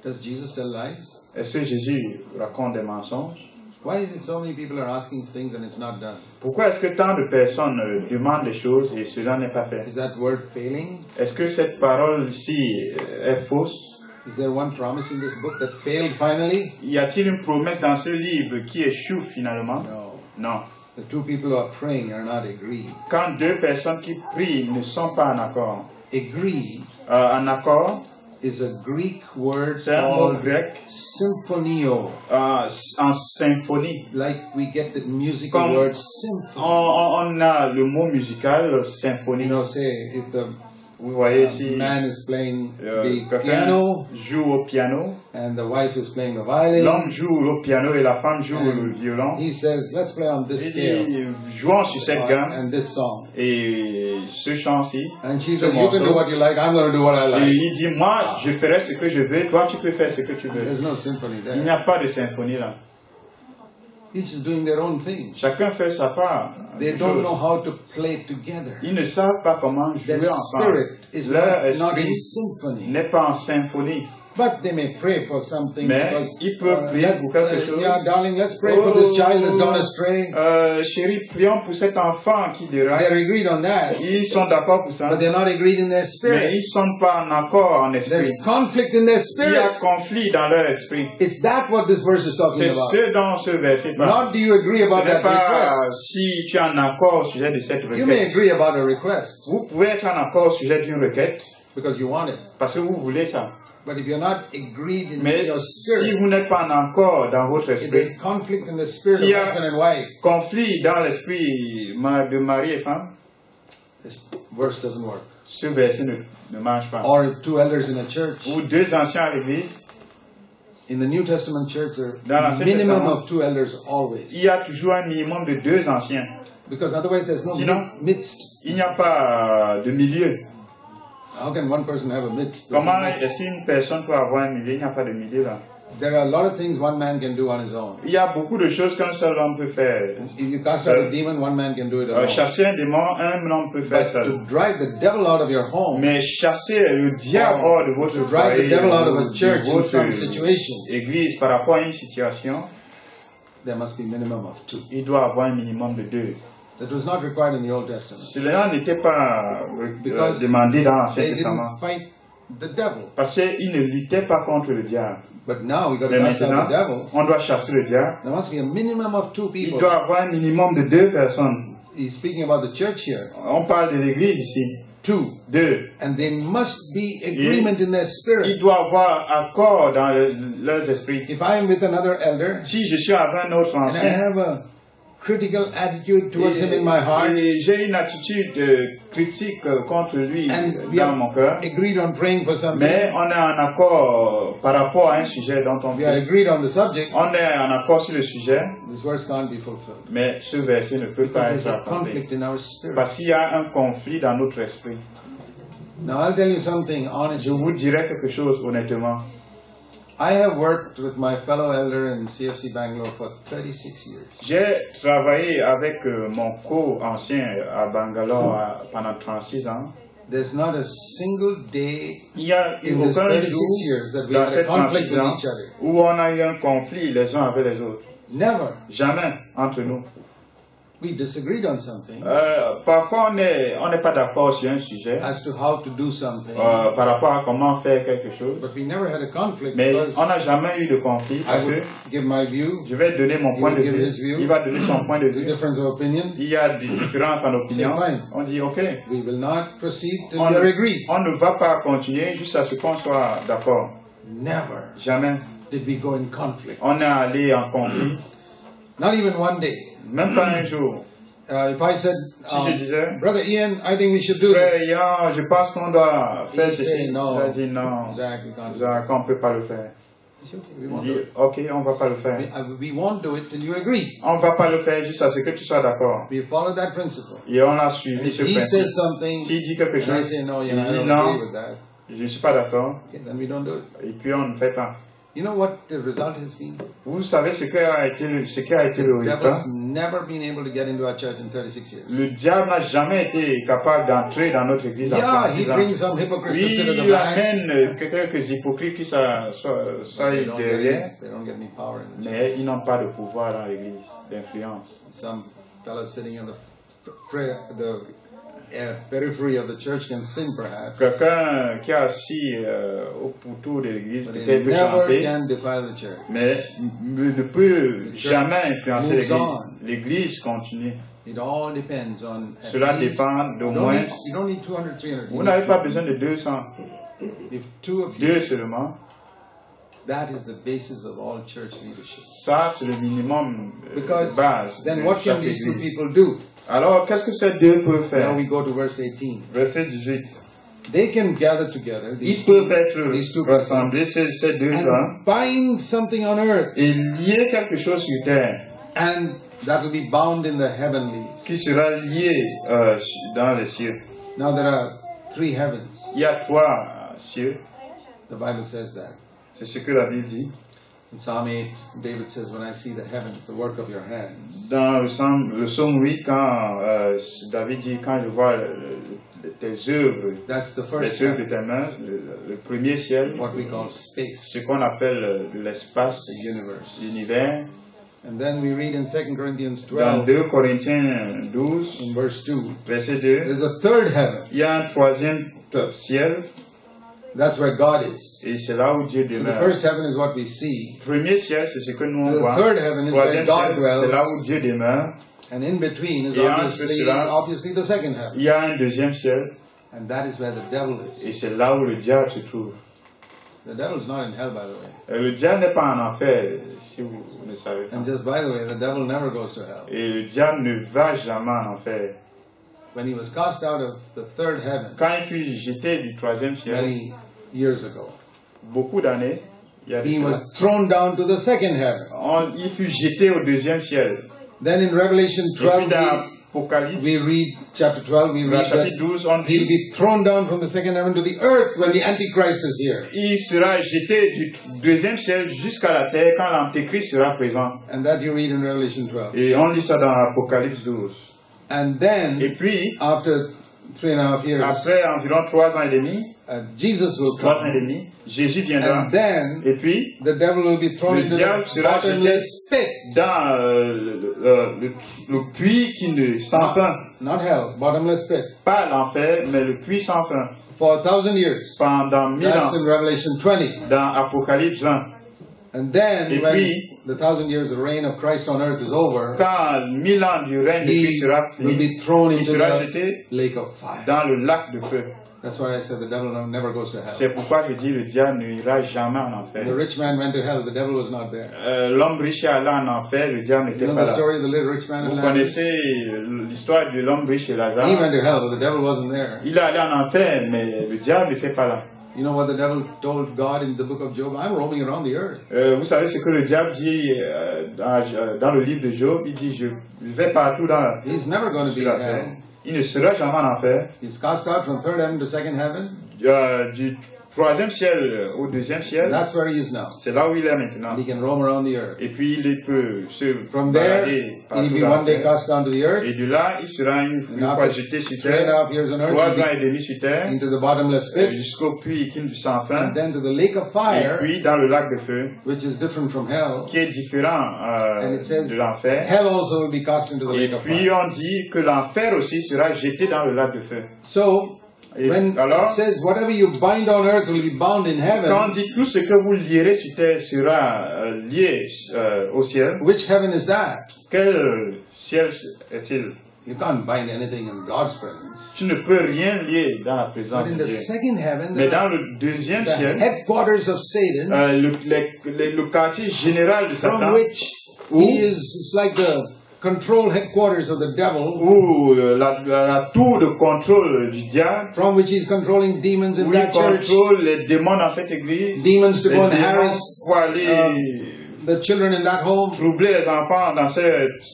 Does Jesus tell lies? Est-ce que Jésus raconte des mensonges? Why is it so many people are asking things and it's not done? Pourquoi est-ce que tant de personnes demandent des choses et cela n'est pas fait? Is that word failing? Est-ce que cette parole-ci est fausse? Is there one promise in this book that failed finally? Y a-t-il une promesse dans ce livre qui échoue finalement? No. Non. The two people who are praying are not agreed. Quand deux personnes qui prient ne sont pas en accord, Agree en accord, is a Greek word c'est un mot called grec symphonio. en symphonie. Like we get the musical Comme word symphony. on a le mot musical You symphonie. know, say if the Vous voyez ici, man is playing the quelqu'un piano joue au piano, and the wife is playing the violin, l'homme joue au piano et la femme joue le violon. he says, let's play on this Il scale dit, jouons sur cette gamme and this song. et ce chant-ci. And she ce says, you can do morceau. what you like, I'm going to do what I Et like. il dit, moi, je ferai ce que je veux, toi, tu peux faire ce que tu veux. There's no symphony Il n'y there. a pas de symphonie là. Each is doing their own thing. Chacun fait sa part. They des don't choses. know how to play together. Ils ne savent pas comment Their jouer ensemble. spirit is Leur not in esprit symphony. n'est pas en symphonie. But they may pray for something. Mais because, ils peuvent prier pour quelque chose. yeah, darling, let's pray for this child that's gone astray. Chérie, prions pour cet enfant qui déraille. They're agreed on that. Ils sont d'accord pour ça. But they're not agreed in their Mais spirit. ils ne sont pas en accord en esprit. There's conflict in their Il y spirit. a conflit dans leur esprit. It's that what this verse is talking C'est about. ce dont ce verset parle. Not do you agree Ce about n'est that pas request. si tu es en accord au sujet de cette You may requête. agree about a request Vous pouvez être en accord au sujet d'une requête because you want it. parce que vous voulez ça. But if you're not agreed in Mais your si spirit, vous n'êtes pas en accord dans votre if esprit, there's conflict in the spirit S'il y of a- husband and wife, conflit dans l'esprit de mari et femme, this verse doesn't work. ce verset ne marche pas. Or if two elders in a church, Ou deux anciens à l'église, in the New Testament church, there Dans are l'Ancien minimum Testament, of two elders always. il y a toujours un minimum de deux anciens. Because otherwise there's no Sinon- midst. Il n'y a pas de milieu. How can one person have a midst? Comment est-ce qu'une personne peut avoir un milieu? Il n'y a pas de milieu là. There are a lot of things one man can do on his own. Il y a beaucoup de choses qu'un seul homme peut faire. If you cast out a demon, one man can do it alone. Chasser un démon, un homme peut faire But seul. to drive the devil out of your home, Mais chasser le diable hors de to votre drive the foyer, devil out of a de church in votre some situation, église par rapport à une situation, there must be minimum of two. il doit avoir un minimum de deux. That was not required in the Old Testament. Cela n'était pas Because demandé dans l'Ancien They Testament. didn't fight the devil. Parce qu'ils ne luttaient pas contre le diable. But now we got to Mais cast out the maintenant, devil. on doit chasser le diable. There must be a minimum of two Il people. doit avoir un minimum de deux personnes. He's speaking about the church here. On parle de l'église ici. Two. Deux. And there must be agreement in their Il spirit. doit avoir accord dans leurs esprits. If I am with another elder Si je suis avec un autre and I ancien, have a critical attitude towards him in my heart, et j'ai une attitude critique contre lui and we dans have mon cœur, agreed on praying for something, mais on est en accord par rapport à un sujet dont on we are prie. agreed on the subject, On est en accord sur le sujet, this verse can't be fulfilled. mais ce verset ne peut pas Because there's être a accompli. conflict in our spirit. Parce qu'il y a un conflit dans notre esprit. Now I'll tell you something Je honestly. vous dirai quelque chose honnêtement. I have worked with my fellow elder in CFC Bangalore for 36 years. J'ai travaillé avec mon co-ancien à Bangalore pendant 36 ans. There's not a single day Il n'y a eu in this aucun 36 jour years that we dans had a cette conflict 36 with ans each other. où on a eu un conflit les uns avec les autres. Never. Jamais entre nous. We disagreed on something Parfois, on n'est pas d'accord sur un sujet as to how to do something, par rapport à comment faire quelque chose. but we never had a conflict Mais because on n'a jamais eu de conflit I parce que would give my view, je vais donner mon He point de will give vue, his view. il va donner son point de the vue. difference of opinion. Il y a des différences en opinion. C'est fine. On dit OK. We will not proceed till On, we are agreed. on ne va pas continuer jusqu'à ce qu'on soit d'accord. Never Jamais. did we go in conflict. On est allé en conflit, Not even one day. même pas un jour. If I said, Si je disais, Brother Ian, I think we should do frère this. Ian, je pense qu'on doit faire He ceci. say no. Il a dit non. Zach, we can't do Zach, on ne peut pas le faire. it. Okay, we Il won't dit do it. OK, on ne va pas le faire. We won't do it till you agree. On ne va pas le faire jusqu'à ce que tu sois d'accord. We follow that principle. Et on a suivi If ce he principe. says something, S'il dit quelque and I chose, say no, il I dit don't non, agree with that. je ne suis pas d'accord. Okay, then we don't do it. Et puis on ne fait pas. You know what the result has been? Vous savez ce qui a été le The résultat? devil's never been able to get into our church in 36 years. Le diable n'a jamais été capable d'entrer dans notre église en Yeah, he 36 ans. brings some hypocrites to Oui, sit at the il back. amène quelques hypocrites qui They s'aillent don't derrière, get any power in the church. mais ils n'ont pas de pouvoir dans l'église, d'influence. Some fellow sitting in the periphery of the church can sing perhaps, Quelqu'un qui est assis au pourtour de l'église but peut-être they peut never chanter, can defile the church. mais ne peut jamais influencer moves l'église. on. L'église continue. It all depends on at Cela least- dépend d'au you don't moins. need- you don't need 200, 300. Vous You n'avez need pas two. besoin de 200, If two of you, deux seulement. that is the basis of all church leadership. Ça, c'est le minimum Because de base. then de what can chaque these two église. people do? Alors, qu'est-ce que ces deux peuvent faire? Now we go to verse 18. Verset 18. They can gather together, Ils these peuvent these two être rassemblés, ces deux-là, and bind something on earth, et lier quelque chose sur terre, and that will be bound in the heavenlies. qui sera lié dans les cieux. Now there are three heavens. Il y a trois cieux, The Bible says that. c'est ce que la Bible dit. In Psalm 8, David says, when I see the heavens, the work of your hands. Dans le psaume 8, quand David dit, quand je vois tes œuvres, That's the les first œuvres de heaven, tes mains, le premier ciel, what we call space, ce qu'on appelle l'espace, the universe. l'univers. And then we read in 2 Corinthians Dans 12, 2 Corinthiens 12, in verse 2, verset 2, there's a third heaven. il y a un troisième ciel, That's where God is. et c'est là où Dieu So the demeure. first heaven is what we see. Premier ciel, c'est ce que nous on The voit. third heaven is where Troisième God ciel, c'est là dwells. où Dieu demeure. And in between is Et entre cela, obviously the second heaven. il y a un deuxième ciel, And that is where the devil et is. c'est là où le diable se trouve. The devil is not in hell, by the way. Le diable n'est pas en enfer, si vous ne savez pas. And just by the way, the devil never goes to hell. Et le diable ne va jamais en enfer. When he was cast out of the third heaven Quand il fut jeté du troisième ciel, many years ago, beaucoup d'années, il y a de he cela, was thrown down to the second heaven. il fut jeté au deuxième ciel. Then in Revelation Et puis 12, dans Apocalypse, we read, chapter 12, we dans read chapitre that 12, on he'll dit be thrown down from the second heaven to the earth when the Antichrist is here. il sera jeté du deuxième ciel jusqu'à la terre quand l'Antéchrist sera présent. And that you read in Revelation 12. Et on lit ça dans Apocalypse 12. And then, Et puis, after 3.5 years, après environ 3 ans et demi, Jesus will 3 ans et come. demi, Jésus viendra. And then, Et puis, the devil will be thrown le into diable the sera bottomless pit. dans le puits qui ne sans fin. Not hell, bottomless pit. Pas l'enfer, mais le puits sans fin. For 1,000 years. Pendant 1000 That's ans, in Revelation 20. dans Apocalypse 20. And then, Et when puis, the 1,000 years of reign of Christ on earth is over, quand 1000 ans du règne de Christ he sera will fini, be thrown il into sera the jeté lake of fire. dans le lac de feu. That's why I said the devil never goes to hell. C'est pourquoi je dis le diable n'ira jamais en enfer. The rich man went to hell, the devil was not there. L'homme riche est allé en enfer, le diable You n'était know pas the là. story of the little rich man Vous in Lazarus? connaissez l'histoire de l'homme riche et He Lazare. went to hell, but the devil wasn't there. Il est allé en enfer, mais le diable n'était pas là. You know what the devil told God in the book of Job? I'm roaming around the earth. Vous savez ce que le diable dit dans le livre de Job? Il dit, je vais partout He's never going to be sur in la terre. hell. Il ne sera jamais en enfer. He's cast out from third heaven to second heaven. du troisième ciel au deuxième ciel, That's where he is now. c'est là où il est maintenant. And he can roam around the earth. Et puis il peut se From there, balader he'll partout be dans one la day terre. cast down to the earth, Et de là, il sera une fois jeté sur terre, 3.5 years on earth, 3 ans he'll et demi sur terre, be into the bottomless pit, jusqu'au puits qui ne sans fin, and then to the lake of et fire, puis dans le lac de feu, which is different from hell. qui est différent And it says, de l'enfer. hell also will be cast into the Et lake of puis fire. on dit que l'enfer aussi sera jeté dans le lac de feu. So, Et when alors, it says, whatever you bind on earth will be bound in quand on heaven, dit tout ce que vous lierez sur terre sera lié au ciel, which heaven is that? quel ciel est-il? You can't bind anything in God's presence. Tu ne peux rien lier dans la présence But in de the Dieu. second heaven, Mais dans le deuxième the ciel, headquarters of Satan, le quartier général de from Satan, which he is, it's like the control headquarters of the devil, ou la tour de contrôle du diable, from which he's controlling demons in où il that church, contrôle les démons dans cette église, demons to les go and démons harass pour aller the children in that home, troubler les enfants dans cette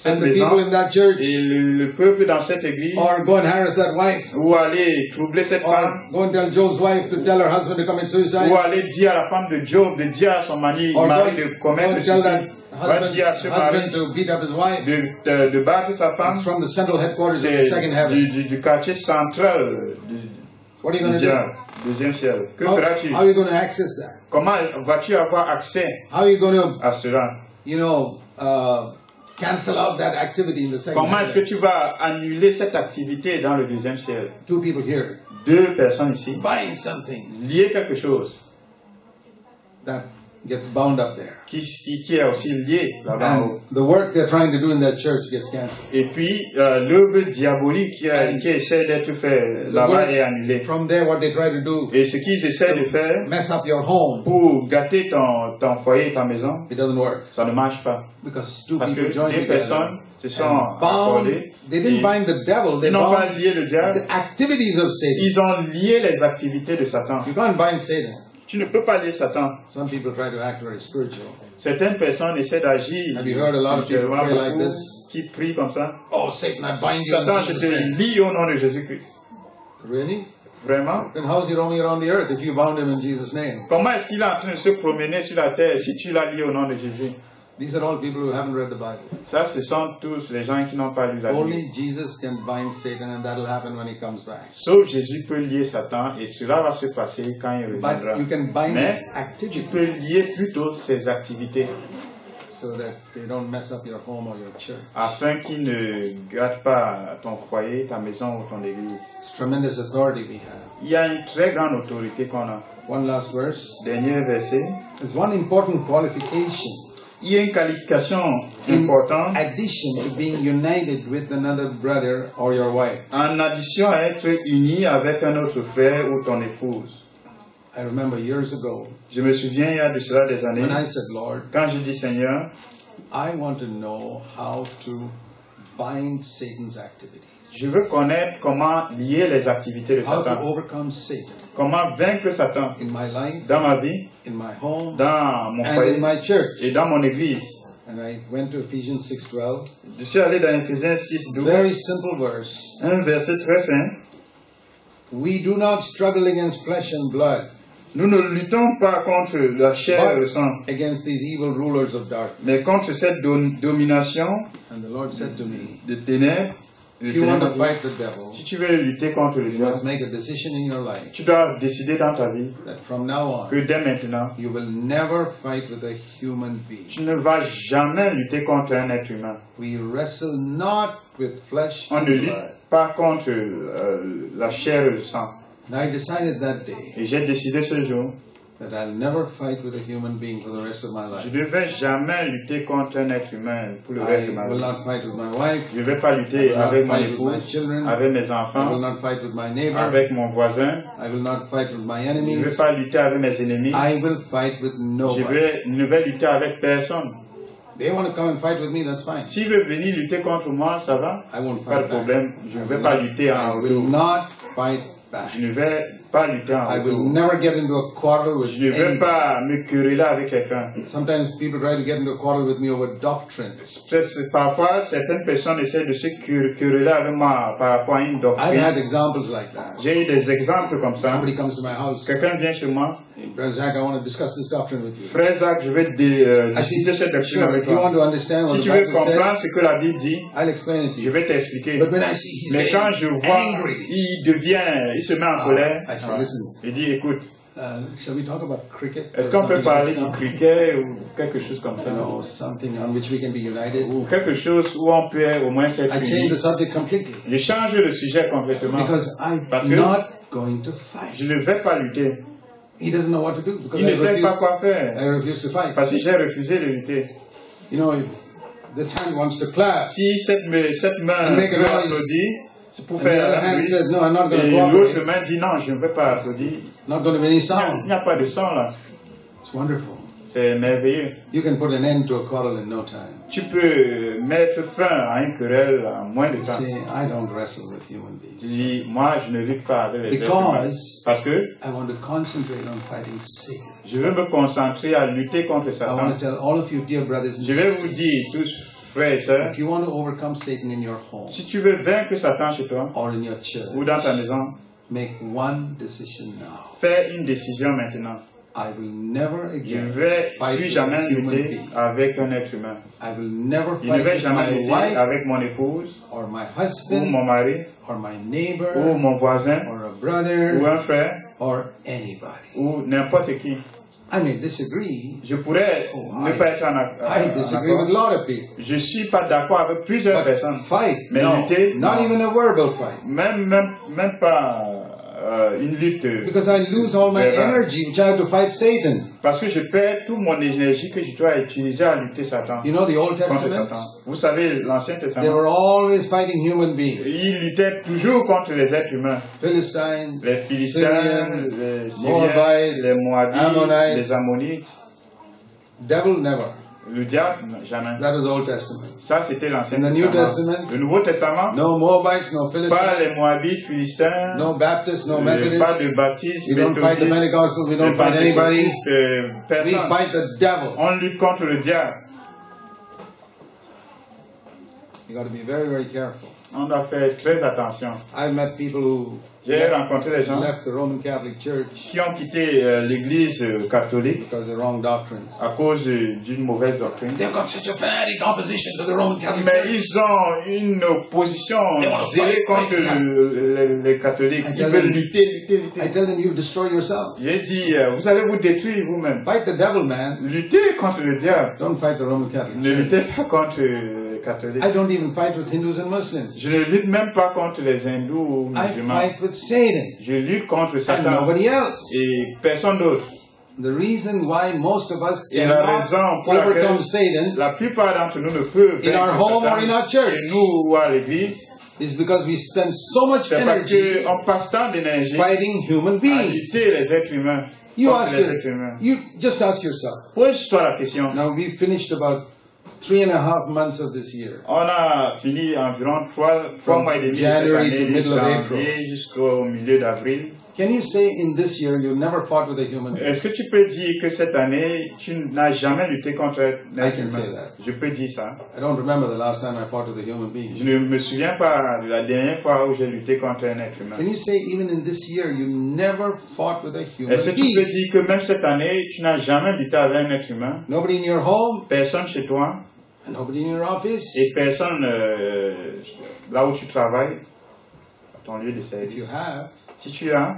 and the people maison, in that church, et le peuple dans cette église, or go and harass that wife, ou aller troubler cette femme, or go and tell Job's wife to tell her husband to commit suicide, ou aller dire à la femme de Job, de dire à son mari or de go commettre and le tell that suicide, va dire à ce husband mari to beat up his wife. de battre sa femme. It's from the central headquarters of the C'est second heaven. du quartier central What are you du going to do? diable, deuxième ciel. Que How feras-tu? are you going to access that? Comment vas-tu avoir accès How are you going to, à cela? cancel out that activity in the second Comment est-ce que heaven? tu vas annuler cette activité dans le deuxième ciel? Two people here, 2 personnes ici, buying something lier quelque chose that gets bound up there. qui est aussi lié là-bas en haut. And the work they're trying to do in that church gets canceled. Et puis, l'œuvre diabolique qui essaie d'être faite là-bas est annulée. From there, what they try to do, Et ce qu'ils essaient de faire mess up your home, pour gâter ton foyer, ta maison, it doesn't work. ça ne marche pas. Because two Parce que people join des together personnes se sont and bound. accordées. They didn't et bind the devil, they Ils n'ont pas bound lié le diable, the activities of Satan. ils ont lié les activités de Satan. You can't bind Satan. Tu ne peux pas lier Satan. Some people try to act very spiritual. Certaines personnes essaient d'agir Have you heard a lot of people spirituellement, pray like beaucoup this? qui prient comme ça. Oh, Satan, I bind you Satan, in je Jesus' name. te lie au nom de Jésus-Christ. Really? Vraiment? Then how is he roaming around the earth if you bound him in Jesus' name? Comment est-ce qu'il est en train de se promener sur la terre si tu l'as lié au nom de Jésus? These are all people who haven't read the Bible. Ça, ce sont tous les gens qui n'ont pas lu la Bible. Only Jesus can bind Satan, and that'll happen when he comes back. Sauf Jésus peut lier Satan et cela va se passer quand il reviendra. But you can bind Mais his tu activity peux lier plutôt ses activités so that they don't mess up your home or your church. afin qu'il ne gâte pas ton foyer, ta maison ou ton église. It's tremendous authority we have. Il y a une très grande autorité qu'on a. One last verse. Dernier verset. There's one important qualification Il y a une qualification in importante addition to being united with another brother or your wife. en addition à être uni avec un autre frère ou ton épouse. I remember years ago Je me souviens il y a de cela des années, when I said, Lord, quand j'ai dit Seigneur, I want to know how to bind Satan's activities, je veux connaître comment lier les activités de how to Satan, overcome Satan comment vaincre Satan in my life, dans ma vie, in my home, dans mon and in foyer my church. et dans mon église. And I went to Ephesians 6:12, Je suis allé dans Éphésiens 6, 12, very simple verse. un verset très simple. We do not struggle against flesh and blood, Nous ne luttons pas contre la chair et le sang, against these evil rulers of darkness. mais contre cette domination And the Lord said to me, de ténèbres. Le if you want Seigneur to m'a dit, fight the devil, si tu veux lutter contre le you diable, must make a decision in your life tu dois décider dans ta vie that from now que on, dès maintenant, you will never fight with a human being. tu ne vas jamais lutter contre un être humain. We wrestle not with flesh On and ne lutte blood. pas contre la chair et le sang. And I decided that day Et j'ai décidé ce jour, that I'll never fight with a human being for the rest of my je life. ne vais jamais lutter contre un être humain pour le reste de I ma will vie. not fight with my wife. Je ne vais pas I lutter will not avec mon fight with my épouse, children. avec mes I will enfants, not fight with my neighbor. avec mon voisin. I will not fight with my Je ne vais enemies. pas lutter avec mes ennemis. I will fight with Je nobody. ne vais lutter avec personne. They want to come and fight with me, that's fine. S'il veut venir lutter contre moi, ça va. I won't Pas fight de back. problème. Je ne vais pas lutter I en will retour. not fight back. Je ne vais pas lutter en I will retour. never get into a quarrel with Je ne veux anyone. pas me quereller avec quelqu'un. Sometimes people try to get into a quarrel with me over doctrine. Parfois, certaines personnes essaient de se quereller avec moi par rapport à une I've doctrine. had examples like that. J'ai eu des exemples comme ça. Somebody comes to my house. Quelqu'un vient chez moi. Brother Zach, I want to discuss this doctrine with you. Frère Zach, je vais discuter cette doctrine Sure, avec if you want toi. to understand what Si the tu veux Bible comprendre says, ce que la Bible dit, I'll explain it to je you. vais t'expliquer. But when I see he's Mais quand je vois, angry, il se met en colère. I say, listen, Il dit, écoute, shall we talk about cricket? est-ce or qu'on peut something parler like du that? cricket ou quelque chose comme ça? No, something on which we can be united. Ou quelque chose où on peut au moins s'être I change unis. the subject completely Je change le sujet complètement. because I'm Parce que not going to fight. je ne vais pas lutter. He doesn't know what to do because Il ne sait pas quoi I faire. refuse to fight. Parce que j'ai refusé de lutter. You know, if this hand wants to clap, Si cette main And make a veut noise. applaudir, c'est pour and the other faire un hand bruit. says, no, I'm not going Et to l'autre cooperate. main dit non, je ne veux pas applaudir. Not going to be any Il sound. n'y a pas de son là. It's wonderful. C'est merveilleux. You can put an end to a quarrel in no time. Tu peux mettre fin à une querelle en moins de temps. See, I don't wrestle with human Tu beings dis, moi je ne lutte pas avec les êtres humains. because Parce que I want to concentrate on fighting Satan. je veux me concentrer à lutter contre I Satan. want to tell all of you, dear brothers and Je vais vous sisters, dire, tous frères et sœurs, if you want to overcome Satan in your home si tu veux vaincre Satan chez toi or in your church, ou dans ta maison, make one decision now. fais une décision maintenant. I will never Je again vais fight plus with jamais a human lutter being. avec un être humain. I will never Je ne fight vais with jamais my lutter wife avec mon épouse or my ou husband mon mari or my ou neighbor mon voisin or a ou brother un frère or anybody. ou n'importe qui. I may disagree. Je pourrais ne pas être en I disagree with a accord. lot of people. Je suis pas d'accord avec plusieurs But personnes. fight, Mais no, lutter, not non. even a verbal fight. Même pas une lutte. Because I lose all my verbale. energy which I have to fight Satan. Parce que je perds toute mon énergie que je dois utiliser à lutter Satan. You know the Old Contre Testament? Satan. Vous savez, l'Ancien They Testament, were always fighting human beings. il luttait toujours contre les êtres humains. Philistines, Les Philistins, Syrians, les Syriens, Moabites, les Moabites, Ammonites. les Ammonites. devil never. Le diable, jamais. That was the Old Testament. Ça, c'était l'Ancien In the New Testament. Testament, Le Nouveau Testament, no Moabites, no pas Philistines, les Moabites, Philistins, no Baptists, no pas Methodists. de baptistes, We don't fight the méthodistes, Pentecostals, we don't les fight anybody. pentecôtistes, We personne. fight the devil. On lutte contre le diable. You got to be very, very careful. On doit faire très attention. I've met people who J'ai rencontré des gens left the Roman Catholic Church qui ont quitté l'église catholique because of the wrong doctrines. à cause d'une mauvaise doctrine. They've got such a fanatic opposition to the Roman Catholic Mais Church. ils ont une opposition They wanna zélée fight, contre fight. les catholiques. I Ils tell veulent them- lutter. I tell them, you destroy yourself. J'ai dit, vous allez vous détruire vous-même. Fight the devil, man. Luttez contre le diable. Don't fight the Roman Catholic Ne Church. luttez pas contre les catholiques. I don't even fight with Hindus and Muslims. Je ne lutte même pas contre les hindous ou I musulmans. fight with Satan Je lutte contre and Satan nobody else. et personne d'autre. The reason why most of us Et la cannot raison pour laquelle overcome Satan la plupart d'entre nous ne peuvent in our vaincre home or Satan in our church chez nous ou à l'église, is because we spend so much c'est parce energy qu'on passe tant d'énergie fighting human à beings. lutter les êtres humains You contre ask les êtres your, humains. you just ask yourself. Pose-toi la question. Now we finished about 3.5 months of this year. On a fini environ trois From mois et demi de cette January to année, middle of janvier jusqu'au milieu d'avril. Can you say in this year you never fought with a human being? Est-ce que tu peux dire que cette année, tu n'as jamais lutté contre un être can say humain? that. Je peux dire ça. I don't remember the last time I fought with a human being. Je ne me souviens pas de la dernière fois où j'ai lutté contre un être humain. Can you say even in this year you never fought with a human Est-ce que tu peux being? dire que même cette année, tu n'as jamais lutté avec un être humain? Nobody in your home, Personne chez toi and nobody in your office. et personne là où tu travailles, à ton lieu de If you service. have, Si tu as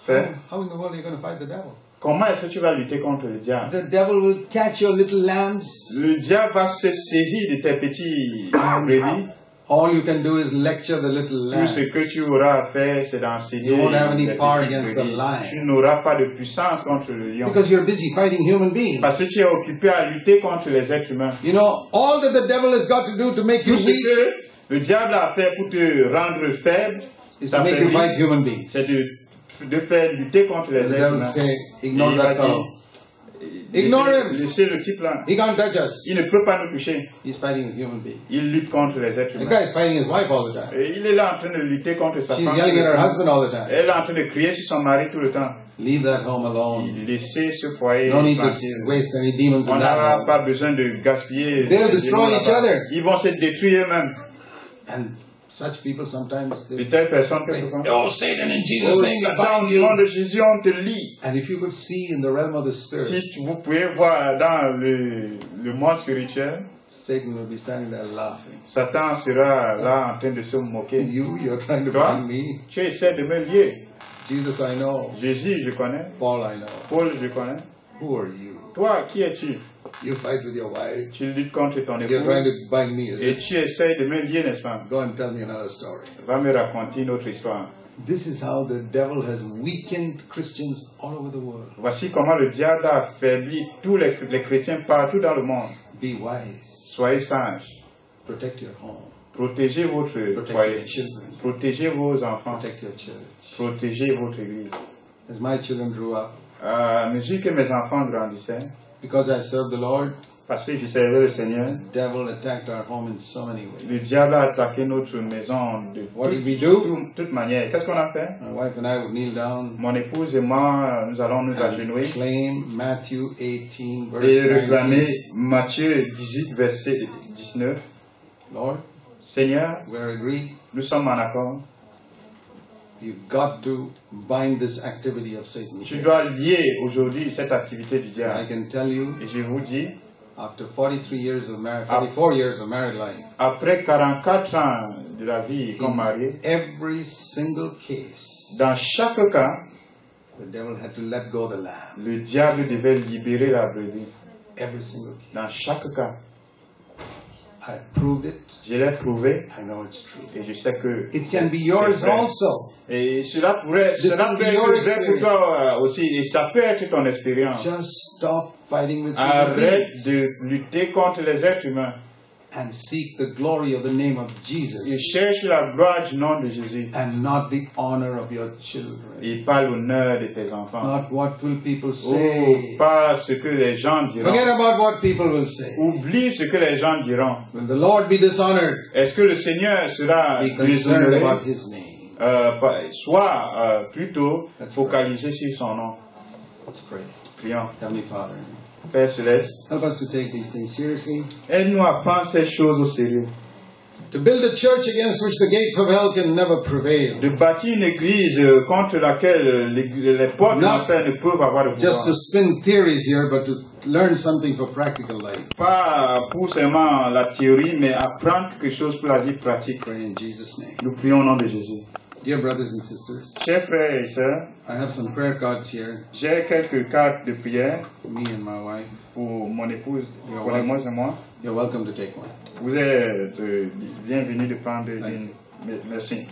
fait, how in the world are you going to fight the devil? comment est-ce que tu vas lutter contre le diable? The devil will catch your little lambs. Le diable va se saisir de tes petits brebis. All you can do is lecture the little Tout ce lambs. que tu auras à faire, c'est d'enseigner You won't have any les power petits against the brebis. lion. Tu n'auras pas de puissance contre le lion. Because you're busy fighting human beings. Parce que tu es occupé à lutter contre les êtres humains. You know, all that the devil has got to do to make you Tout ce weak que le diable a fait pour te rendre faible, is to make you fight human beings. c'est de faire lutter contre les The êtres devil humains. say, Et ignore il va that dire, fellow. Ignore him. Laissez le type là. He can't touch us. Il ne peut pas nous toucher. He's fighting with human beings. Il lutte contre les êtres The humains. guy is fighting his wife all the time. Et il est là en train de lutter contre sa She's femme. yelling at her husband all the time. Elle est en train de crier sur son mari tout le temps. Leave that home alone. Laissez ce foyer No need to tranquille. waste any demons On in that n'a home. pas besoin de gaspiller. They'll les destroy démons each là-bas. other. Ils vont se détruire eux-mêmes. And such people sometimes De they, telles personnes, quelquefois. oh Satan in Jesus' Oh, name, I Satan, bind au nom you. de Jésus, on te lie. And if you could see in the realm of the spirit, Si vous pouvez voir dans le monde spirituel, Satan will be standing there laughing. Satan sera là en train de se moquer. You're trying to Toi, bind me. tu essaies de me lier. Jesus, I know. Jésus, je connais. Paul, I know. Paul, je connais. Who are you? Toi, qui es-tu? You fight with your wife. Tu luttes contre ton You're trying épouse to bind me, is et it? tu essaies de me lier, n'est-ce pas? Go and tell me another story. Va me raconter une autre histoire. This is how the devil has weakened Christians all over the world. Voici comment le diable a affaibli tous les chrétiens partout dans le monde. Be wise. Soyez sages. Protect your home. Protégez votre Protect foyer. your children. Protégez vos enfants. Protect your church. Protégez votre église. As my children grew up, À mesure que mes enfants grandissaient, because I served the Lord, parce que je servais le Seigneur, the devil attacked our home in so many ways. le diable a attaqué notre maison de What did we do? toute manière. Qu'est-ce qu'on a fait? My wife and I would kneel down Mon épouse et moi, nous allons nous and agenouiller claim Matthew 18, et verse réclamer 19. Matthieu 18, verset 19. Lord, Seigneur, we're agreed. nous sommes en accord. You've got to bind this activity of Satan. Tu dois lier aujourd'hui cette activité du I diable. can tell you, Et je vous dis, after 43 years of marriage, 44 years of married life, après 44 ans de la vie comme marié, every single case, dans chaque cas, the devil had to let go the lamb. le diable devait libérer la brebis. Every single case. Dans chaque cas, I proved it. je l'ai prouvé I know it's true. et je sais que It can be c'est yours vrai. also. Et cela pourrait, This cela will peut be your être vrai pour toi aussi, et ça peut être ton expérience. Just stop fighting with human Arrête beings de lutter contre les êtres humains and seek the glory of the name of et Jesus cherche la gloire du nom de Jésus and not the honor of your children. et pas l'honneur de tes enfants. Not what will people Oh, say. pas ce que les gens diront. Forget about what people will say. Oublie ce que les gens diront. Will the Lord be dishonored? Est-ce que le Seigneur sera Be concerned déshonoré? about His name. Soit plutôt That's focalisé sur son nom. Let's pray. Prions. Heavenly Father, Père Céleste, help us to take these things seriously. aide-nous à prendre ces choses au sérieux. To build a church against which the gates of hell can never prevail. De bâtir une église contre laquelle les portes de Not l'enfer ne peuvent avoir de Just to pouvoir. spin theories here, but to learn something for practical life. Pas pour seulement la théorie, mais apprendre quelque chose pour la vie pratique. Pray in Jesus' name. Nous prions au nom de Jésus. Dear brothers and sisters, Chers frères et sœurs, I have some prayer cards here j'ai quelques cartes de prière for me and my wife. pour mon épouse, You're pour welcome. moi. You're welcome to take one. Vous êtes bienvenus de prendre une. Merci.